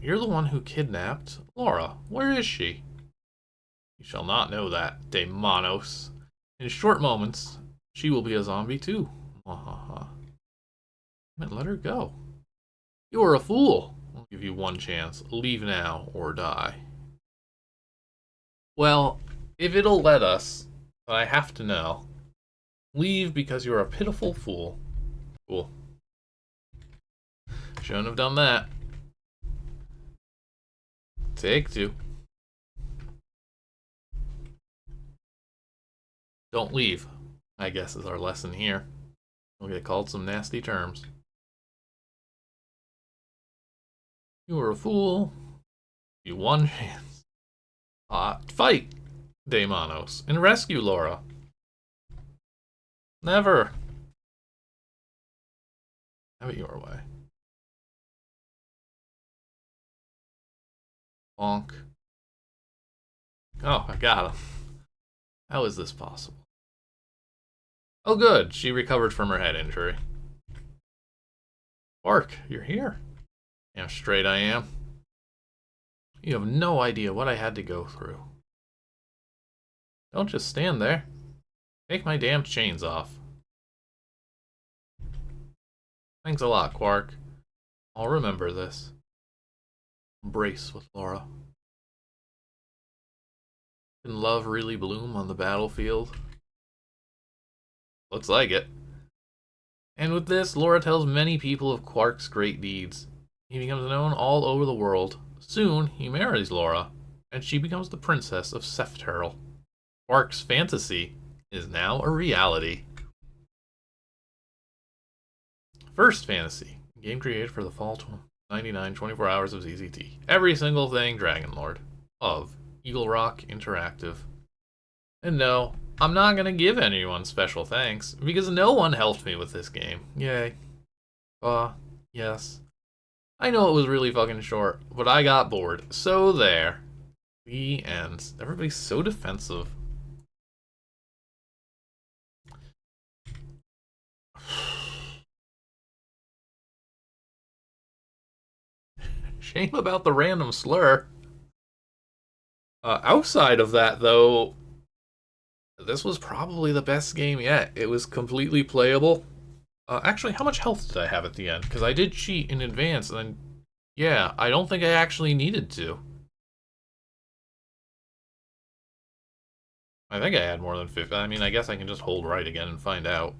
the one who kidnapped Laura. Where is she? You shall not know that, Daimonos. In short moments, she will be a zombie too. Let her go. You are a fool. I'll give you one chance. Leave now or die. Well, if it'll let us, but I have to know. Leave because you're a pitiful fool. Cool. Shouldn't have done that. Take two. Don't leave, I guess, is our lesson here. We'll get called some nasty terms. You were a fool. You one chance. Fight, Daimonos, and rescue Laura. Never. Have it your way. Bonk. Oh, I got him. How is this possible? Oh good, she recovered from her head injury. Bark, you're here. Damn straight I am. You have no idea what I had to go through. Don't just stand there. Take my damn chains off. Thanks a lot, Quark. I'll remember this. Embrace with Laura. Can love really bloom on the battlefield? Looks like it. And with this, Laura tells many people of Quark's great deeds. He becomes known all over the world. Soon, he marries Laura, and she becomes the princess of Sefteril. Quark's fantasy is now a reality. First fantasy. Game created for the fall 99 24 hours of ZZT. Every single thing dragonlord. Of Eagle Rock Interactive. And no, I'm not gonna give anyone special thanks, because no one helped me with this game. Yay. Yes. I know it was really fucking short, but I got bored. So there. The end. Everybody's so defensive. Shame about the random slur. Outside of that, though, this was probably the best game yet. It was completely playable. Actually, how much health did I have at the end? Because I did cheat in advance, and yeah, I don't think I actually needed to. I think I had more than 50. I mean, I guess I can just hold right again and find out.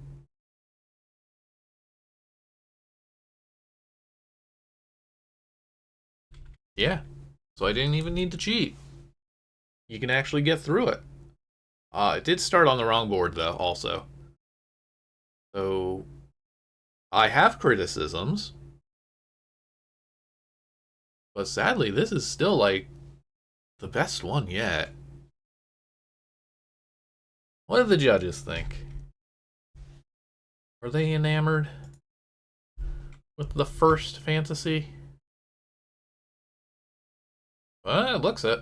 Yeah, so I didn't even need to cheat. You can actually get through it. It did start on the wrong board, though, also. So, I have criticisms. But sadly, this is still, like, the best one yet. What do the judges think? Are they enamored with the first fantasy? Well, it looks it.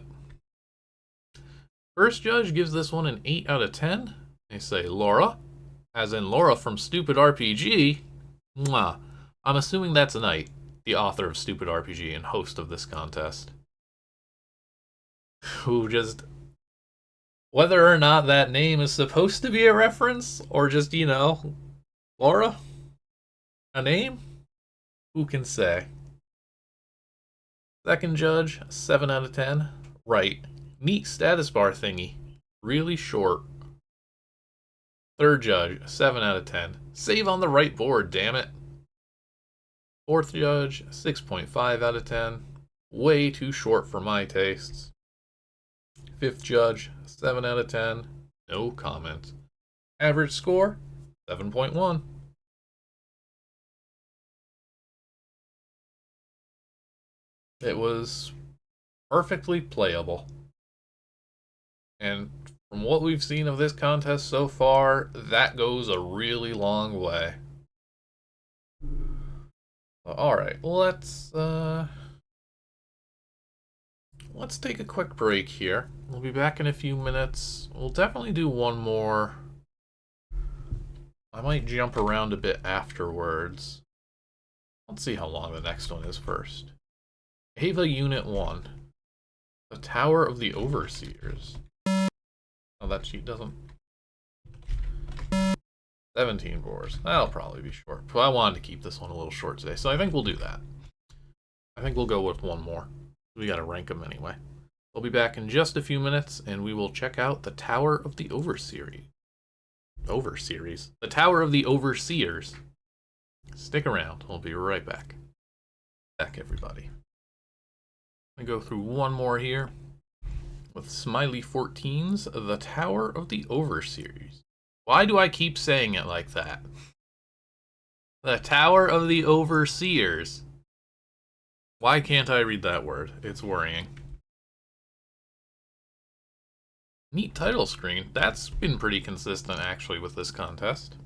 First judge gives this one an 8 out of 10. They say Laura, as in Laura from Stupid RPG. Mwah. I'm assuming that's Knight, the author of Stupid RPG and host of this contest. Who just... Whether or not that name is supposed to be a reference, or just, you know, Laura? A name? Who can say? Second judge, 7 out of 10. Right. Neat status bar thingy. Really short. Third judge, 7 out of 10. Save on the right board, damn it. Fourth judge, 6.5 out of 10. Way too short for my tastes. Fifth judge, 7 out of 10. No comment. Average score, 7.1. It was perfectly playable. And from what we've seen of this contest so far, that goes a really long way. Alright, let's take a quick break here. We'll be back in a few minutes. We'll definitely do one more. I might jump around a bit afterwards. Let's see how long the next one is first. Ava Unit 1. The Tower of the Overseers. Oh, that sheet doesn't. 17 boards. That'll probably be short. But I wanted to keep this one a little short today, so I think we'll do that. I think we'll go with one more. We gotta rank them anyway. We'll be back in just a few minutes, and we will check out the Tower of the Overseers. The Tower of the Overseers. Stick around. We'll be right back. Back, everybody. I go through one more here with Smiley 14's The Tower of the Overseers. Why do I keep saying it like that? The Tower of the Overseers. Why can't I read that word? It's worrying. Neat title screen. That's been pretty consistent, actually, with this contest.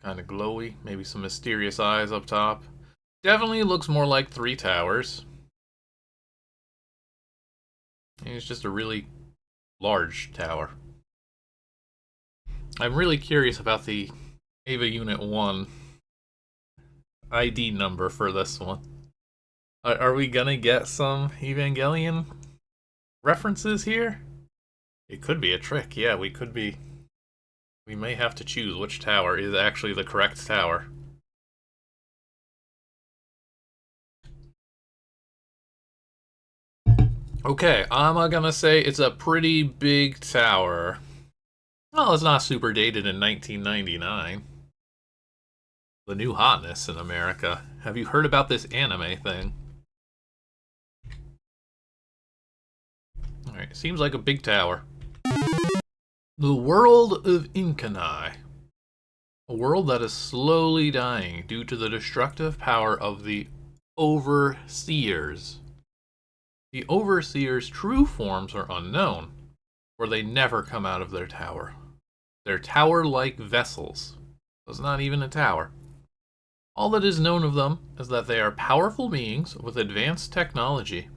Kind of glowy. Maybe some mysterious eyes up top. Definitely looks more like Three Towers. And it's just a really large tower. I'm really curious about the Ava Unit 1 ID number for this one. Are we gonna get some Evangelion references here? It could be a trick, yeah, we may have to choose which tower is actually the correct tower. Okay, I'm gonna say it's a pretty big tower. Well, it's not super dated in 1999. The new hotness in America. Have you heard about this anime thing? Alright, seems like a big tower. The world of Inkanai. A world that is slowly dying due to the destructive power of the Overseers. The Overseers' true forms are unknown, for they never come out of their tower. They're tower-like vessels. It's not even a tower. All that is known of them is that they are powerful beings with advanced technology.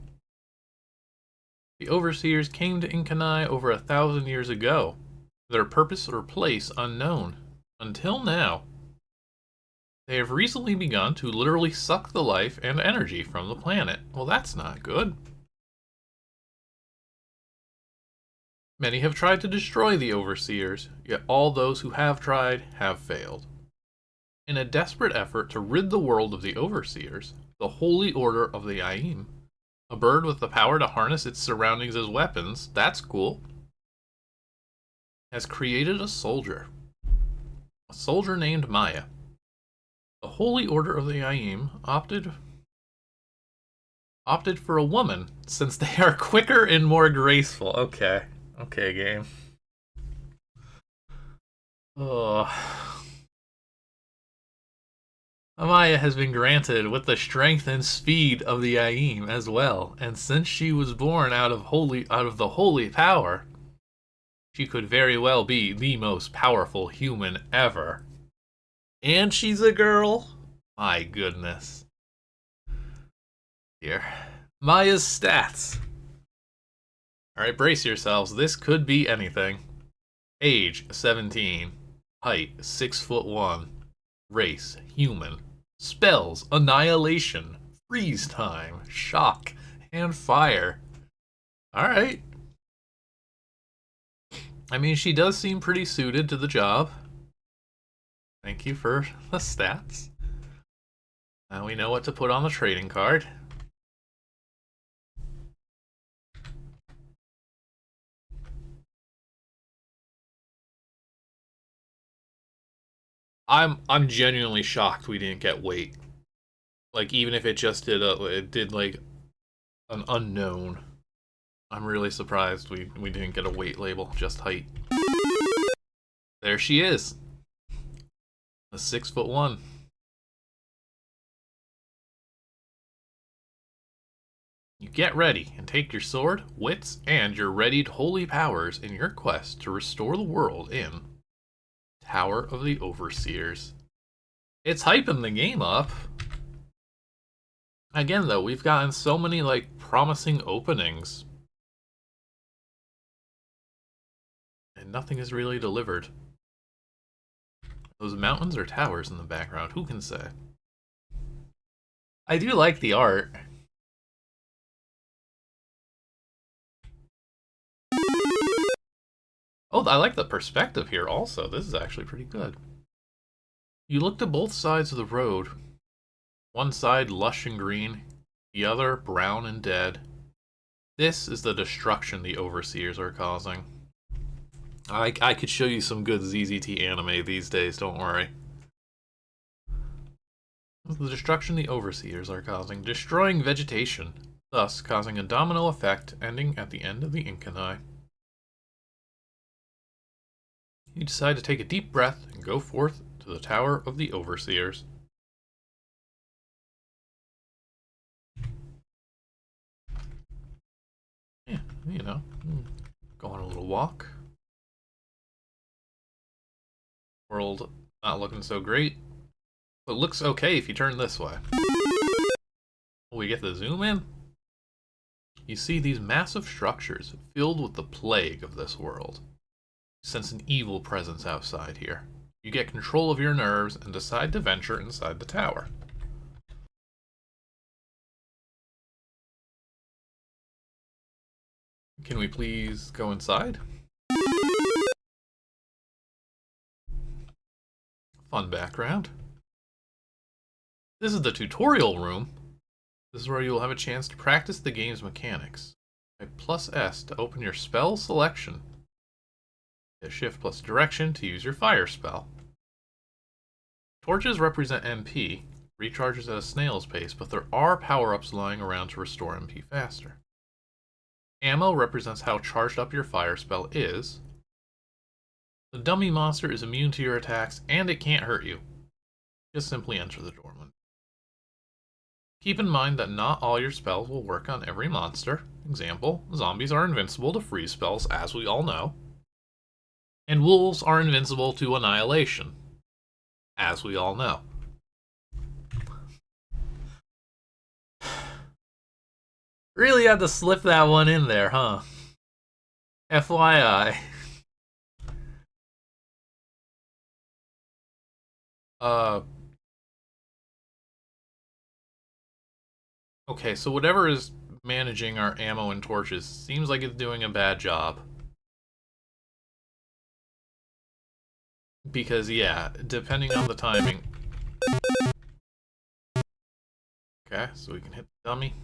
The Overseers came to Inkanai over 1,000 years ago, their purpose or place unknown, until now. They have recently begun to literally suck the life and energy from the planet. Well, that's not good. Many have tried to destroy the Overseers, yet all those who have tried have failed. In a desperate effort to rid the world of the Overseers, the Holy Order of the Aim, a bird with the power to harness its surroundings as weapons, that's cool, has created a soldier named Maya. The Holy Order of the Aim opted for a woman, since they are quicker and more graceful. Okay, game. Oh. Amaya has been granted with the strength and speed of the Aim as well, and since she was born out of the holy power, she could very well be the most powerful human ever. And she's a girl? My goodness. Here. Maya's stats. Alright, brace yourselves. This could be anything. Age, 17. Height, 6'1". Race, human. Spells, annihilation, freeze time, shock, and fire. Alright. I mean, she does seem pretty suited to the job. Thank you for the stats. Now we know what to put on the trading card. I'm genuinely shocked we didn't get weight. Like, even if it just did like an unknown. I'm really surprised we didn't get a weight label, just height. There she is. A 6'1". You get ready and take your sword, wits, and your readied holy powers in your quest to restore the world in Tower of the Overseers. It's hyping the game up. Again, though, we've gotten so many, like, promising openings. And nothing is really delivered. Those mountains or towers in the background, who can say? I do like the art. Oh, I like the perspective here also. This is actually pretty good. You look to both sides of the road. One side lush and green, the other brown and dead. This is the destruction the Overseers are causing. I could show you some good ZZT anime these days, don't worry. The destruction the Overseers are causing, destroying vegetation, thus causing a domino effect ending at the end of the Inkanai. You decide to take a deep breath and go forth to the Tower of the Overseers. Yeah, you know, go on a little walk. World not looking so great, but looks okay if you turn this way. We get the zoom in. You see these massive structures filled with the plague of this world. You sense an evil presence outside here. You get control of your nerves and decide to venture inside the tower. Can we please go inside? Fun background. This is the tutorial room. This is where you will have a chance to practice the game's mechanics. Hit plus S to open your spell selection. Hit shift plus direction to use your fire spell. Torches represent MP, recharges at a snail's pace, but there are power-ups lying around to restore MP faster. Ammo represents how charged up your fire spell is. The dummy monster is immune to your attacks, and it can't hurt you. Just simply enter the door. Keep in mind that not all your spells will work on every monster. Example, zombies are invincible to freeze spells, as we all know. And wolves are invincible to annihilation, as we all know. Really had to slip that one in there, huh? FYI. Okay, so whatever is managing our ammo and torches seems like it's doing a bad job. Because, yeah, depending on the timing. Okay, so we can hit the dummy.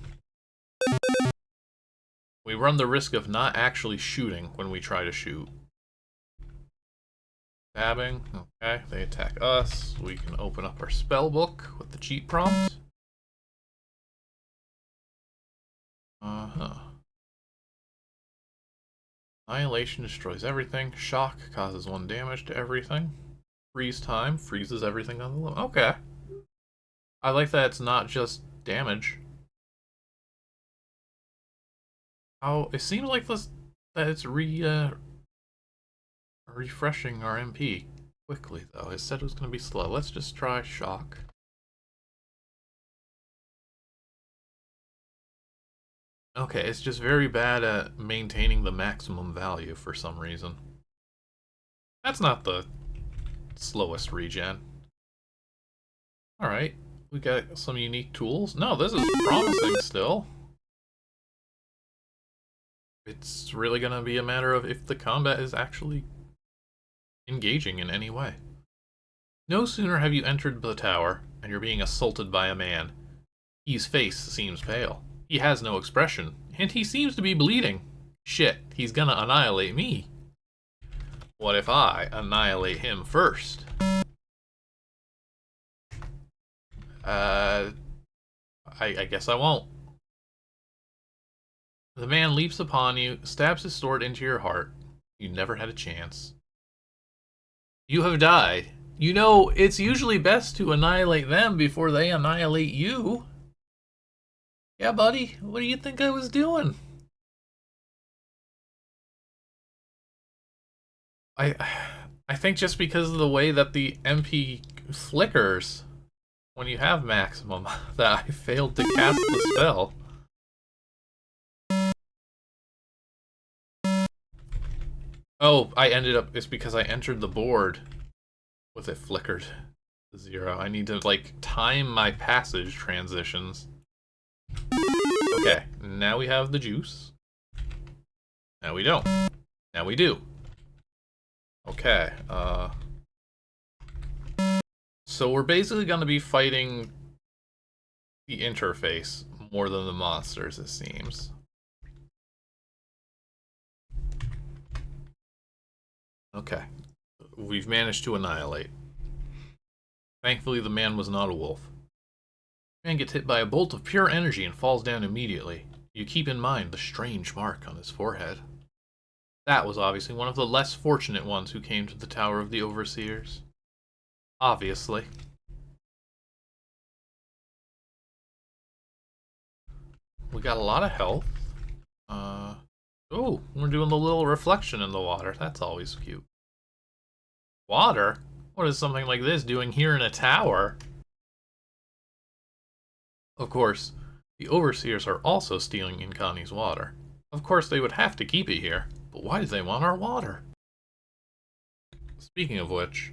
We run the risk of not actually shooting when we try to shoot. Stabbing, okay, they attack us. We can open up our spell book with the cheat prompt. Annihilation destroys everything. Shock causes 1 damage to everything. Freeze time freezes everything on the limit. Okay. I like that it's not just damage. Oh, it seems like that it's refreshing our MP quickly, though. It said it was going to be slow. Let's just try shock. Okay, it's just very bad at maintaining the maximum value for some reason. That's not the slowest regen. Alright, we got some unique tools. No, this is promising still. It's really gonna be a matter of if the combat is actually engaging in any way. No sooner have you entered the tower, and you're being assaulted by a man. His face seems pale. He has no expression, and he seems to be bleeding. Shit, he's gonna annihilate me. What if I annihilate him first? I guess I won't. The man leaps upon you, stabs his sword into your heart. You never had a chance. You have died. You know, it's usually best to annihilate them before they annihilate you. Yeah, buddy, what do you think I was doing? I think just because of the way that the MP flickers when you have maximum, that I failed to cast the spell. Oh, it's because I entered the board with it flickered to 0. I need to, like, time my passage transitions. Okay, now we have the juice. Now we don't. Now we do. Okay, so we're basically gonna be fighting the interface more than the monsters, it seems. Okay, we've managed to annihilate. Thankfully, the man was not a wolf. The man gets hit by a bolt of pure energy and falls down immediately. You keep in mind the strange mark on his forehead. That was obviously one of the less fortunate ones who came to the Tower of the Overseers. Obviously. We got a lot of health. Oh, we're doing the little reflection in the water. That's always cute. Water? What is something like this doing here in a tower? Of course, the Overseers are also stealing Inkani's water. Of course, they would have to keep it here, but why do they want our water? Speaking of which...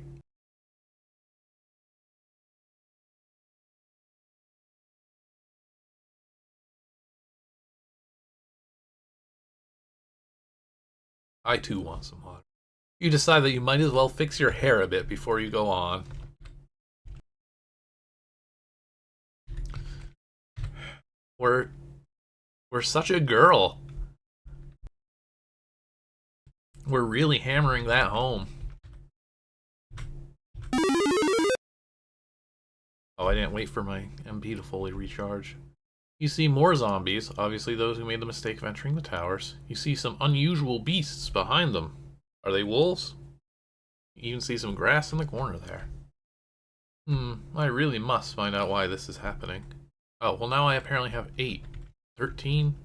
I too want some water. You decide that you might as well fix your hair a bit before you go on. We're such a girl. We're really hammering that home. Oh, I didn't wait for my MP to fully recharge. You see more zombies, obviously those who made the mistake of entering the towers. You see some unusual beasts behind them. Are they wolves? You even see some grass in the corner there. I really must find out why this is happening. Oh, well now I apparently have 8. 13?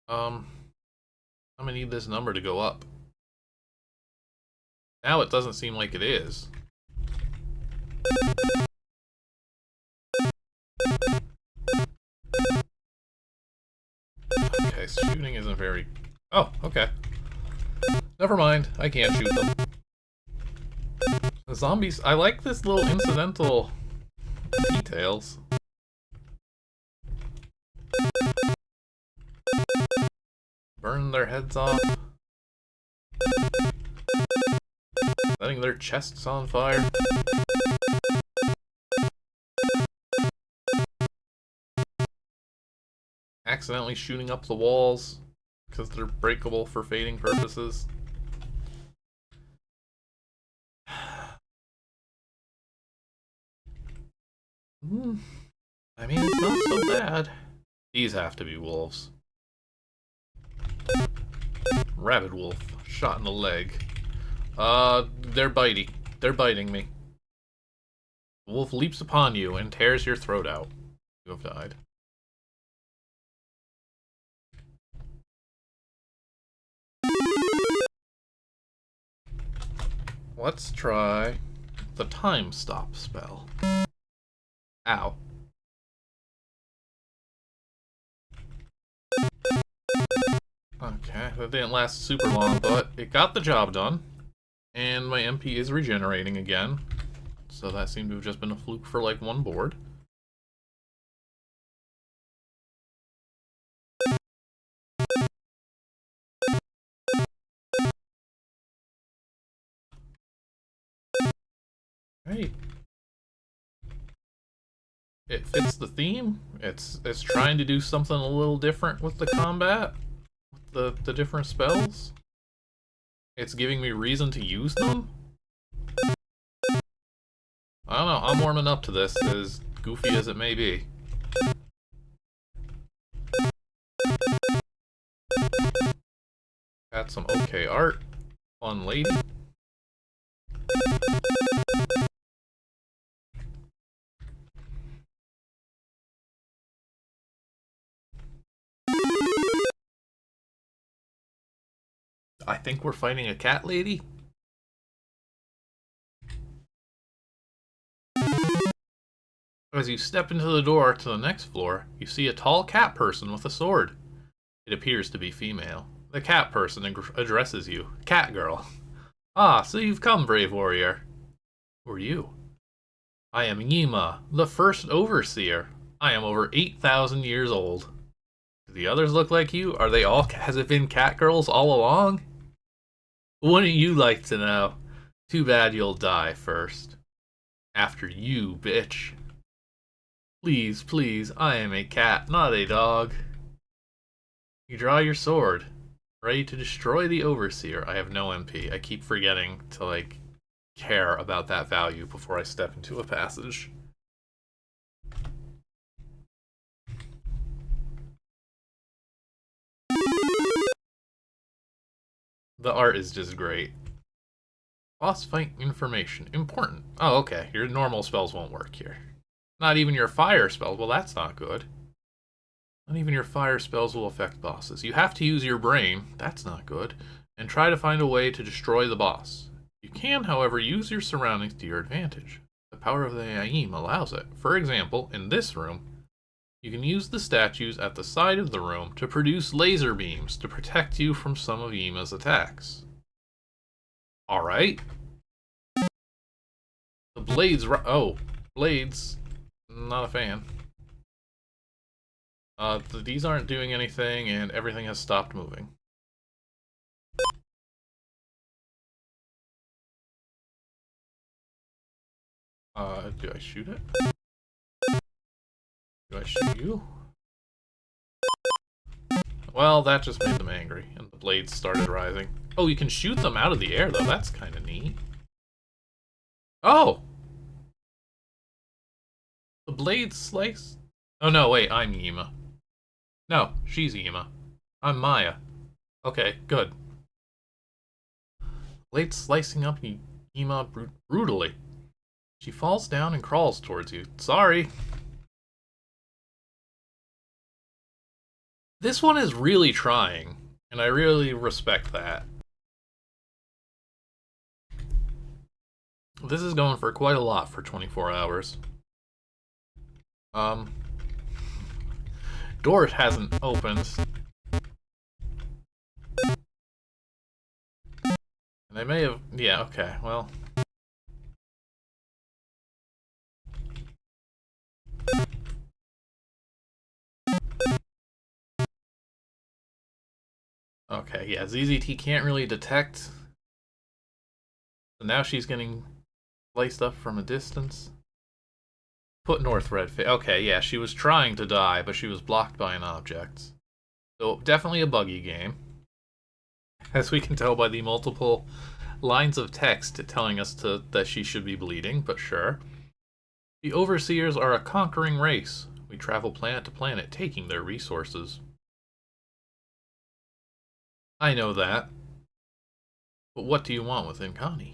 I'm gonna need this number to go up. Now it doesn't seem like it is. Okay, shooting isn't very... Oh, okay. Never mind, I can't shoot them. The zombies... I like this little incidental details. Burn their heads off. Setting their chests on fire. Accidentally shooting up the walls because they're breakable for fading purposes. I mean, it's not so bad. These have to be wolves. Rabid wolf, shot in the leg. They're biting. They're biting me. The wolf leaps upon you and tears your throat out. You have died. Let's try the time stop spell. Ow. that didn't last super long, but it got the job done. And my MP is regenerating again. So that seemed to have just been a fluke for like one board. Right. It fits the theme. It's trying to do something a little different with the combat, with the different spells. It's giving me reason to use them. I don't know, I'm warming up to this, as goofy as it may be. Got some okay art. Fun lady. I think we're fighting a cat lady. As you step into the door to the next floor, you see a tall cat person with a sword. It appears to be female. The cat person addresses you. Cat girl. Ah, so you've come, brave warrior. Who are you? I am Yima, the first overseer. I am over 8,000 years old. Do the others look like you? Are they all, has it been cat girls all along? Wouldn't you like to know? Too bad you'll die first. After you, bitch. Please, please, I am a cat, not a dog. You draw your sword, ready to destroy the overseer. I have no MP. I keep forgetting to, like, care about that value before I step into a passage. The art is just great. Boss fight information. Important. Oh, okay. Your normal spells won't work here. Not even your fire spells. Well, that's not good. Not even your fire spells will affect bosses. You have to use your brain. That's not good. And try to find a way to destroy the boss. You can, however, use your surroundings to your advantage. The power of the Aim allows it. For example, in this room, you can use the statues at the side of the room to produce laser beams to protect you from some of Yima's attacks. Alright. The blades... Oh, blades... Not a fan. These aren't doing anything, and everything has stopped moving. Do I shoot it? Do I shoot you? Well, that just made them angry, and the blades started rising. Oh, you can shoot them out of the air, though. That's kind of neat. Oh! The blades slice... Oh, no, wait, I'm Yima. No, she's Yima. I'm Maya. Okay, good. Blades slicing up Yima brutally. She falls down and crawls towards you. Sorry. This one is really trying, and I really respect that. This is going for quite a lot for 24 hours. Door hasn't opened. They may have... Yeah, okay, well... Okay, yeah, ZZT can't really detect. So now she's getting sliced up from a distance. Put north red face. Okay, yeah, she was trying to die, but she was blocked by an object. So definitely a buggy game. As we can tell by the multiple lines of text telling us that she should be bleeding, but sure. The Overseers are a conquering race. We travel planet to planet, taking their resources. I know that. But what do you want with Inkani?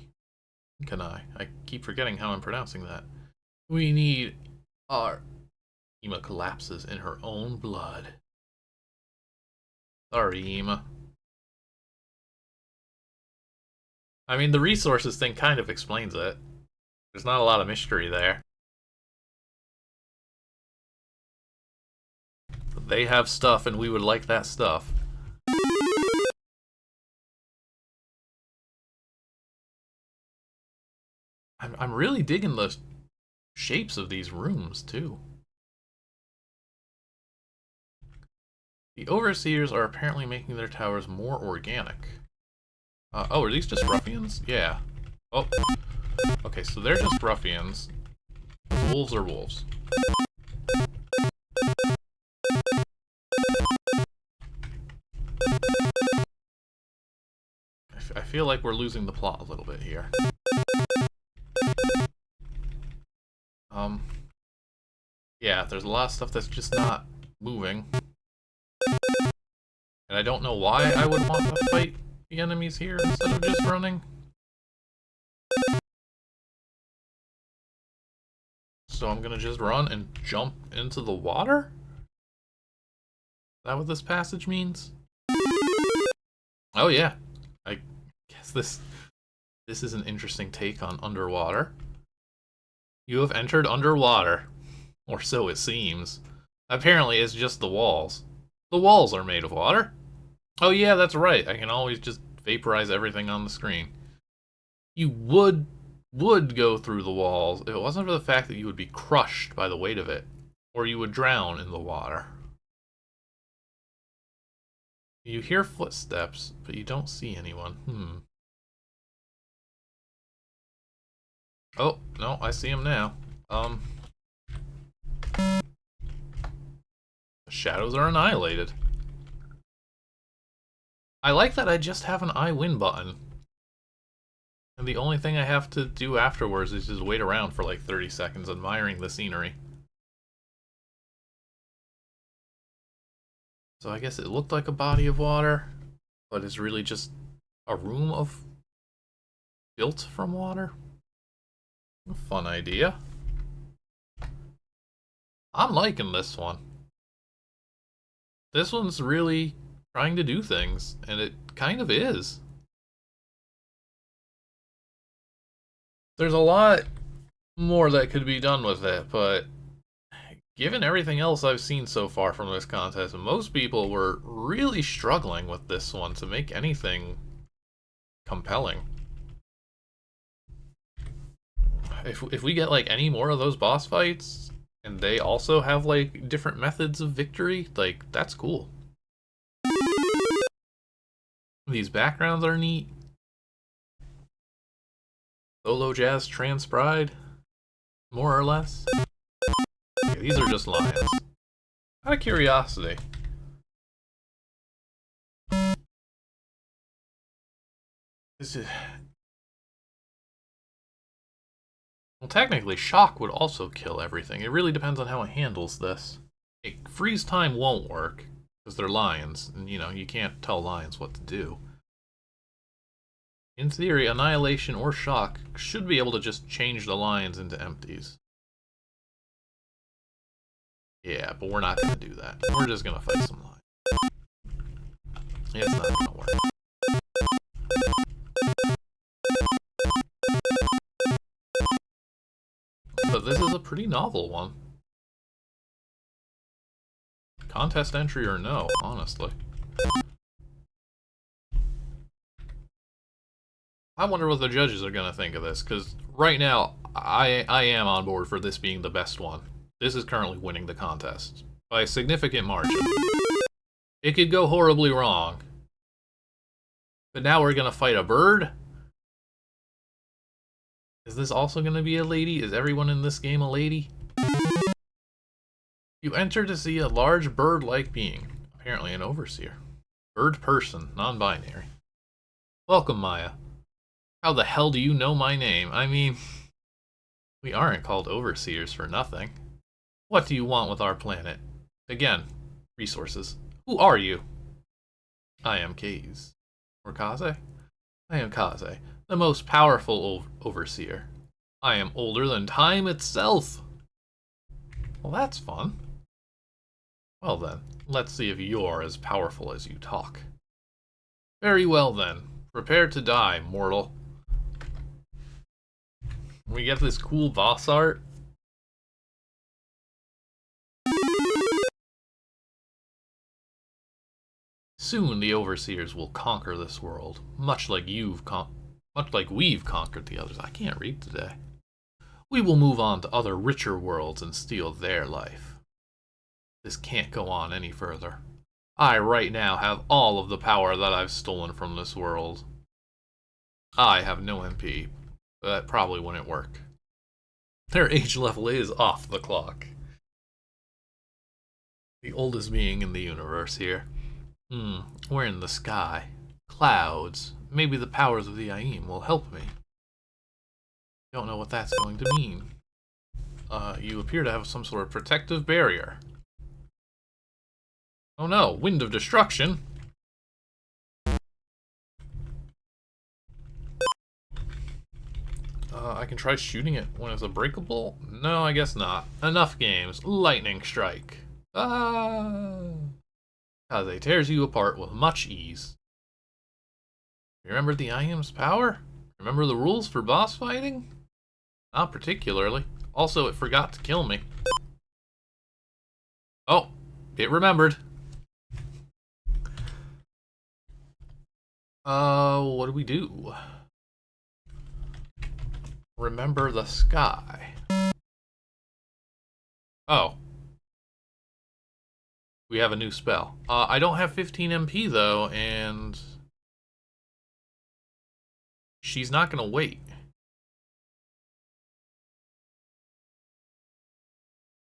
Inkanai. I keep forgetting how I'm pronouncing that. We need our... Yima collapses in her own blood. Sorry, Yima. I mean, the resources thing kind of explains it. There's not a lot of mystery there. But they have stuff, and we would like that stuff. I'm really digging the shapes of these rooms, too. The Overseers are apparently making their towers more organic. Oh, are these just ruffians? Yeah. Oh. Okay, so they're just ruffians. Wolves are wolves. I feel like we're losing the plot a little bit here. Yeah, there's a lot of stuff that's just not moving. And I don't know why I would want to fight the enemies here instead of just running. So I'm gonna just run and jump into the water? Is that what this passage means? Oh yeah. I guess this is an interesting take on underwater. You have entered underwater. Or so it seems. Apparently it's just the walls. The walls are made of water. Oh yeah, that's right. I can always just vaporize everything on the screen. You would go through the walls if it wasn't for the fact that you would be crushed by the weight of it. Or you would drown in the water. You hear footsteps, but you don't see anyone. Oh, no, I see him now. The shadows are annihilated. I like that I just have an I win button. And the only thing I have to do afterwards is just wait around for like 30 seconds admiring the scenery. So I guess it looked like a body of water, but it's really just a room built from water. A fun idea. I'm liking this one. This one's really trying to do things, and it kind of is. There's a lot more that could be done with it, but given everything else I've seen so far from this contest, most people were really struggling with this one to make anything compelling. If we get like any more of those boss fights, and they also have like different methods of victory, like that's cool. These backgrounds are neat. Solo Jazz Transpride, more or less. Okay, these are just lions. Out of curiosity. Is it... Well, technically, shock would also kill everything. It really depends on how it handles this. Freeze time won't work, because they're lions, and you know, you can't tell lions what to do. In theory, annihilation or shock should be able to just change the lions into empties. Yeah, but we're not going to do that. We're just going to fight some lions. It's not going to work. But this is a pretty novel one. Contest entry or no, honestly. I wonder what the judges are going to think of this, because right now, I am on board for this being the best one. This is currently winning the contest by a significant margin. It could go horribly wrong. But now we're going to fight a bird? Is this also going to be a lady? Is everyone in this game a lady? You enter to see a large bird-like being, apparently an overseer. Bird person, non-binary. Welcome, Maya. How the hell do you know my name? I mean, we aren't called overseers for nothing. What do you want with our planet? Again, resources. Who are you? I am Kaze. Or Kaze? I am Kaze, the most powerful overseer. I am older than time itself. Well, that's fun. Well then, let's see if you're as powerful as you talk. Very well then. Prepare to die, mortal. We get this cool boss art. Soon the overseers will conquer this world, much like we've conquered the others. I can't read today. We will move on to other richer worlds and steal their life. This can't go on any further. I right now have all of the power that I've stolen from this world. I have no MP, but that probably wouldn't work. Their age level is off the clock. The oldest being in the universe here. We're in the sky. Clouds. Maybe the powers of the Aim will help me. Don't know what that's going to mean. You appear to have some sort of protective barrier. Oh no, Wind of Destruction. I can try shooting it when it's unbreakable? No, I guess not. Enough games. Lightning Strike. Kaze tears you apart with much ease. Remember the Iam's power? Remember the rules for boss fighting? Not particularly. Also, it forgot to kill me. Oh, it remembered. What do we do? Remember the sky. Oh. We have a new spell. I don't have 15 MP though, and she's not gonna wait.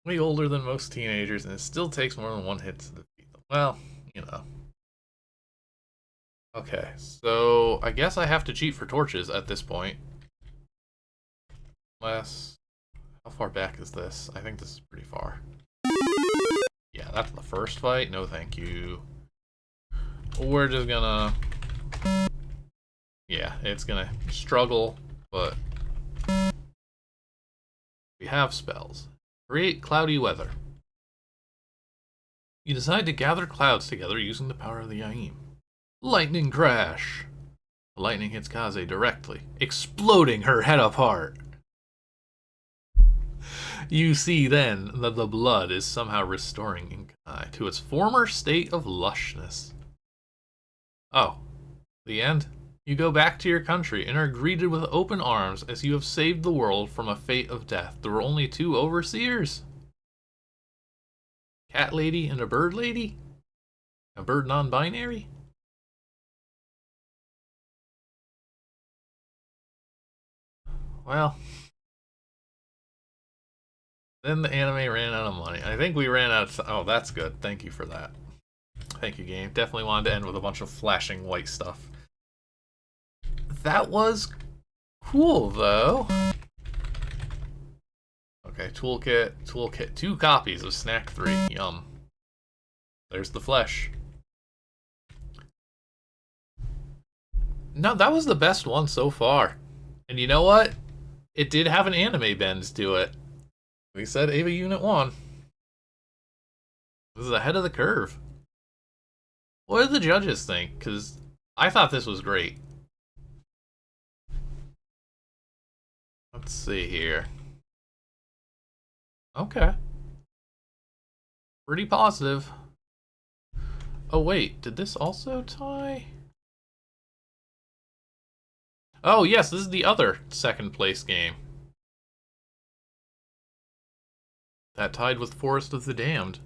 Way older than most teenagers, and it still takes more than one hit to defeat them. Well, you know. Okay, so I guess I have to cheat for torches at this point. Unless, how far back is this? I think this is pretty far. Yeah, that's the first fight. No, thank you. We're just gonna... Yeah, it's gonna struggle, but... We have spells. Create cloudy weather. You decide to gather clouds together using the power of the Aim. Lightning Crash. The lightning hits Kaze directly, exploding her head apart. You see then that the blood is somehow restoring Inkai to its former state of lushness. Oh, the end? You go back to your country and are greeted with open arms as you have saved the world from a fate of death. There were only 2 overseers. Cat lady and a bird lady? A bird non-binary? Well, then the anime ran out of money. I think we ran out of... Oh, that's good. Thank you for that. Thank you, game. Definitely wanted to end with a bunch of flashing white stuff. That was cool, though. Okay, toolkit. 2 copies of Snack 3. Yum. There's the flesh. No, that was the best one so far. And you know what? It did have an anime bend to it. We said Ava Unit 1. This is ahead of the curve. What do the judges think? Because I thought this was great. Let's see here. Okay. Pretty positive. Oh wait, did this also tie? Oh yes, this is the other second place game. That tied with Forest of the Damned.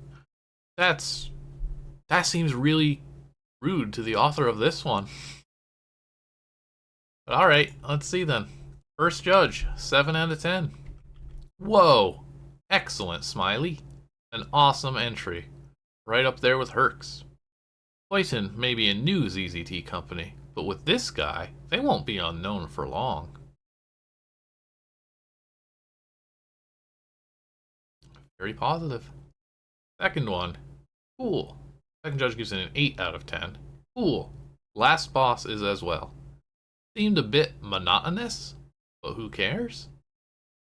That seems really rude to the author of this one. But alright, let's see then. First judge, 7 out of 10. Whoa! Excellent, Smiley. An awesome entry. Right up there with Herc's. Poison may be a new ZZT company, but with this guy, they won't be unknown for long. Very positive. Second one. Cool. Second judge gives it an 8 out of 10. Cool. Last boss is as well. Seemed a bit monotonous, but who cares?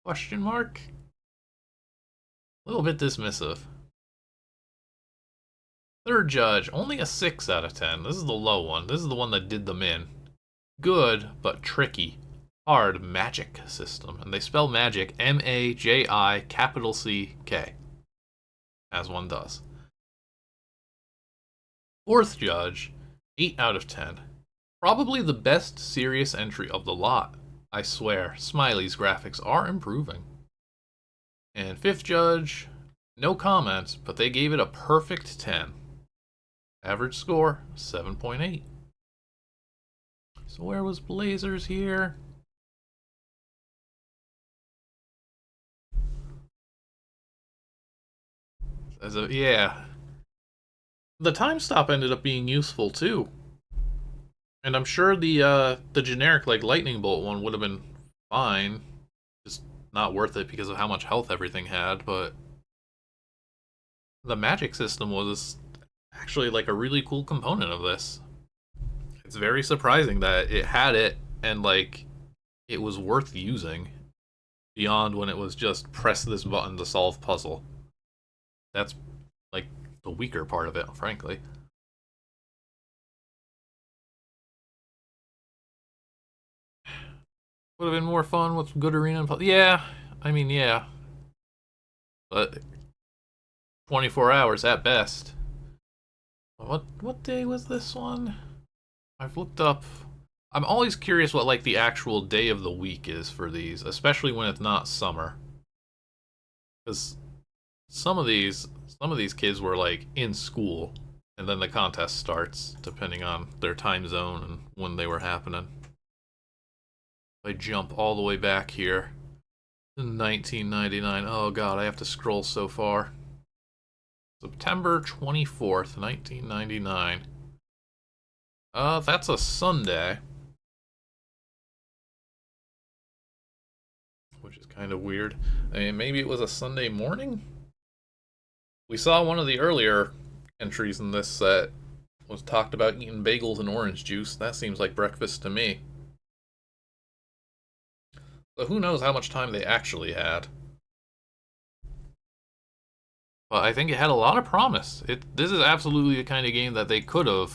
Question mark? A little bit dismissive. Third judge, only a 6 out of 10. This is the low one. This is the one that did them in. Good, but tricky. Hard magic system. And they spell magic M-A-J-I-C-K. As one does. Fourth judge, 8 out of 10. Probably the best serious entry of the lot. I swear, Smiley's graphics are improving. And fifth judge, no comments, but they gave it a perfect 10. Average score, 7.8. So where was Blazers here? Yeah. The time stop ended up being useful too. And I'm sure the generic like lightning bolt one would have been fine. Just not worth it because of how much health everything had, but the magic system was actually like a really cool component of this. It's very surprising that it had it and like it was worth using beyond when it was just press this button to solve puzzle. That's like the weaker part of it, frankly. Would have been more fun with good arena and yeah, I mean yeah, but 24 hours at best. What day was this one? I've looked up. I'm always curious what like the actual day of the week is for these, especially when it's not summer. Because some of these kids were like in school, and then the contest starts depending on their time zone and when they were happening. I jump all the way back here to 1999. Oh god, I have to scroll so far. September 24th, 1999. That's a Sunday. Which is kind of weird. I mean, maybe it was a Sunday morning? We saw one of the earlier entries in this set was talked about eating bagels and orange juice. That seems like breakfast to me. So who knows how much time they actually had. But I think it had a lot of promise. This is absolutely the kind of game that they could have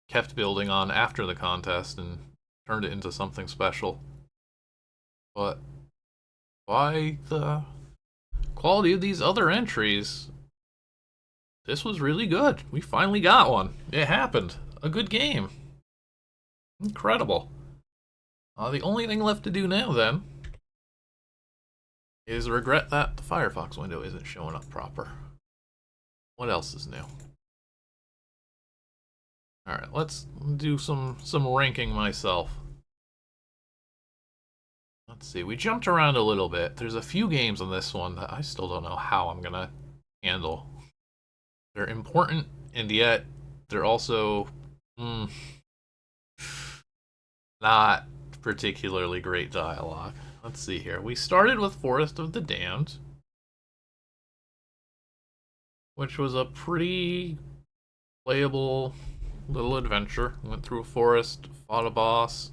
kept building on after the contest and turned it into something special. But by the quality of these other entries, this was really good. We finally got one. It happened. A good game. Incredible. The only thing left to do now, then, is regret that the Firefox window isn't showing up proper. What else is new? Alright, let's do some ranking myself. Let's see, we jumped around a little bit. There's a few games on this one that I still don't know how I'm gonna handle. They're important, and yet they're also not particularly great dialogue. Let's see here. We started with Forest of the Damned, which was a pretty playable little adventure. Went through a forest, fought a boss.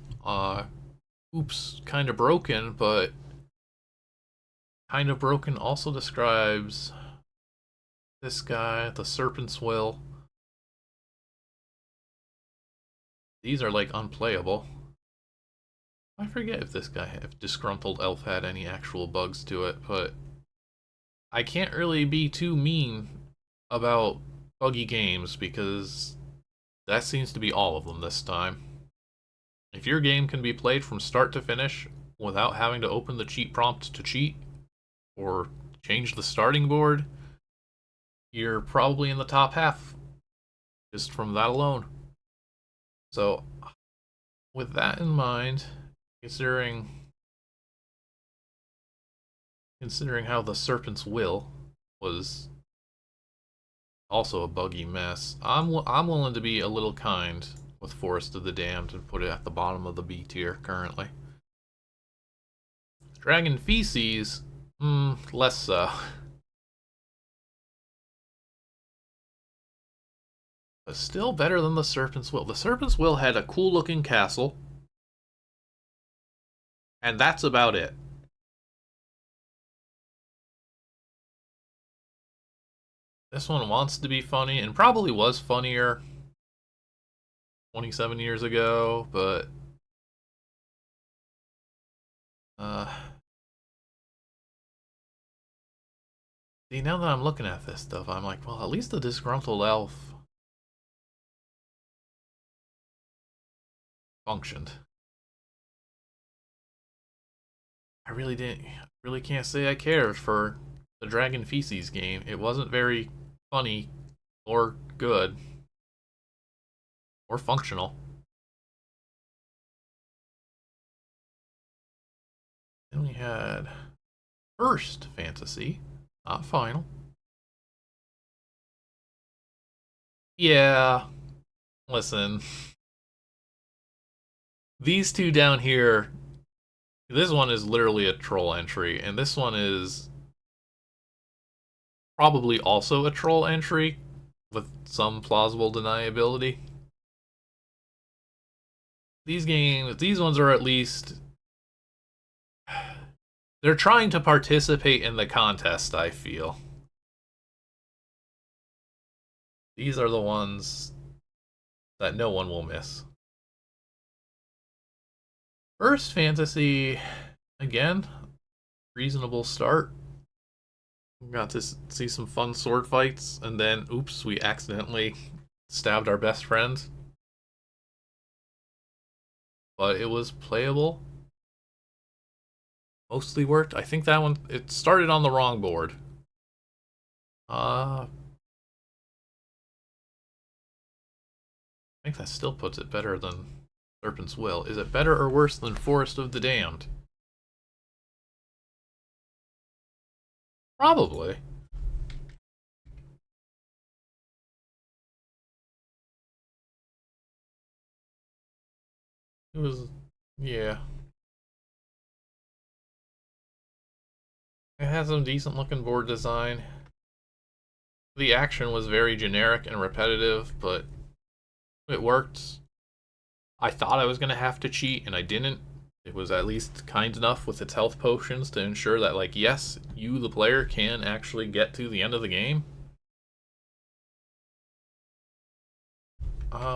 Oops, kind of broken, but kind of broken also describes this guy, the Serpent's Will. These are like unplayable. I forget if if Disgruntled Elf had any actual bugs to it, but I can't really be too mean about buggy games because that seems to be all of them this time. If your game can be played from start to finish without having to open the cheat prompt to cheat or change the starting board, you're probably in the top half just from that alone. So, with that in mind, considering how the Serpent's Will was also a buggy mess, I'm willing to be a little kind with Forest of the Damned and put it at the bottom of the B tier currently. Dragon Feces, less so. But still better than the Serpent's Will. The Serpent's Will had a cool looking castle, and that's about it. This one wants to be funny, and probably was funnier 27 years ago, but see, now that I'm looking at this stuff, I'm like, well, at least the Disgruntled Elf functioned. I really can't say I cared for the Dragon Feces game. It wasn't very funny or good or functional. Then we had First Fantasy, not Final. Yeah, listen. These two down here, this one is literally a troll entry, and this one is probably also a troll entry with some plausible deniability. These ones are at least... they're trying to participate in the contest, I feel. These are the ones that no one will miss. First Fantasy, again, reasonable start. Got to see some fun sword fights, and then, oops, we accidentally stabbed our best friend. But it was playable. Mostly worked. I think that one, it started on the wrong board. I think that still puts it better than Serpent's Will. Is it better or worse than Forest of the Damned? Probably. It was, yeah. It has some decent looking board design. The action was very generic and repetitive, but it worked. I thought I was going to have to cheat, and I didn't. It was at least kind enough with its health potions to ensure that, like, yes, you, the player, can actually get to the end of the game.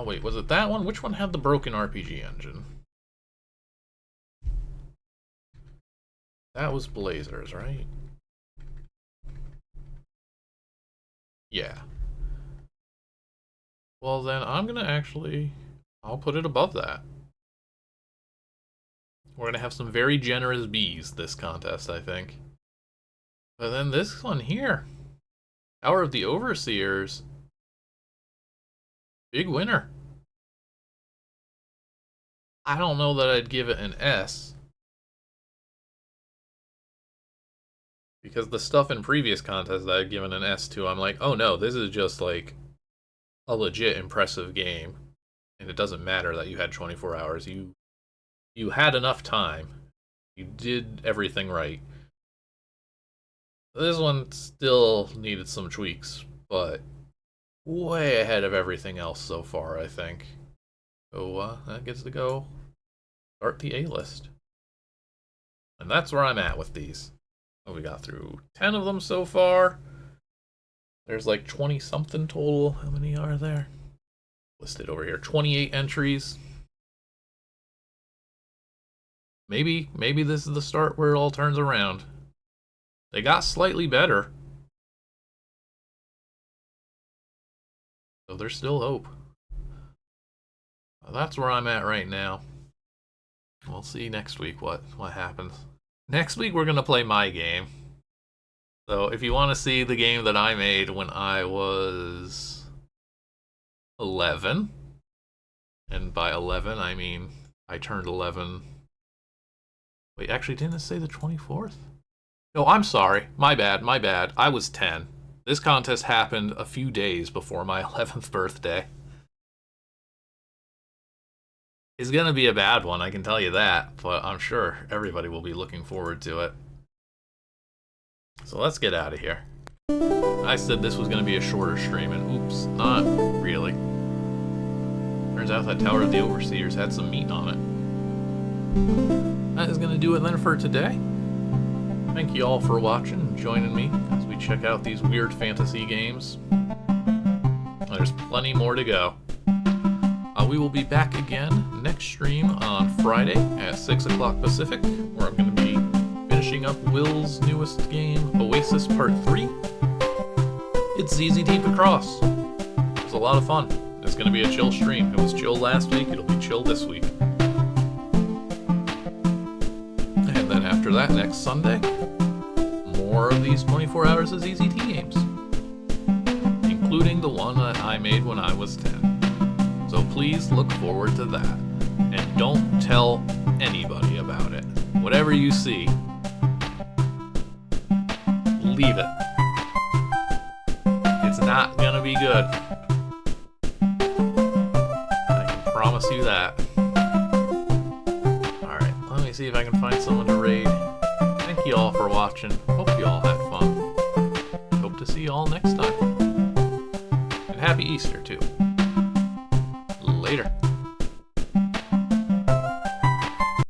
Wait, was it that one? Which one had the broken RPG engine? That was Blazers, right? Yeah. Well, then I'm gonna I'll put it above that. We're gonna have some very generous Bs this contest, I think. But then this one here, Hour of the Overseers, big winner. I don't know that I'd give it an S, because the stuff in previous contests that I've given an S to, I'm like, oh no, this is just like a legit impressive game. And it doesn't matter that you had 24 hours. You had enough time. You did everything right. This one still needed some tweaks, but way ahead of everything else so far, I think. So that gets to go start the A-list. And that's where I'm at with these. We got through 10 of them so far. There's like 20 something total. How many are there? Listed over here. 28 entries. Maybe this is the start where it all turns around. They got slightly better. So there's still hope. That's where I'm at right now. We'll see next week what happens. Next week we're going to play my game. So if you want to see the game that I made when I was 11, and by 11 I mean I turned 11. Wait, actually didn't it say the 24th? No, I'm sorry. My bad. I was 10. This contest happened a few days before my 11th birthday. It's going to be a bad one, I can tell you that, but I'm sure everybody will be looking forward to it. So let's get out of here. I said this was going to be a shorter stream, and oops, not really. Turns out that Tower of the Overseers had some meat on it. That is going to do it then for today. Thank you all for watching and joining me as we check out these weird fantasy games. There's plenty more to go. We will be back again next stream on Friday at 6 o'clock Pacific, where I'm going to be finishing up Will's newest game, Oasis Part 3. It's ZZT Pacross. It was a lot of fun. It's going to be a chill stream. It was chill last week, it'll be chill this week. And then after after that, next Sunday, more of these 24 Hours of ZZT games, including the one that I made when I was 10. So please look forward to that. And don't tell anybody about it. Whatever you see, leave it. It's not gonna be good. I can promise you that. Alright, let me see if I can find someone to raid. Thank you all for watching. Hope you all had fun. Hope to see you all next time. And happy Easter, too. Later.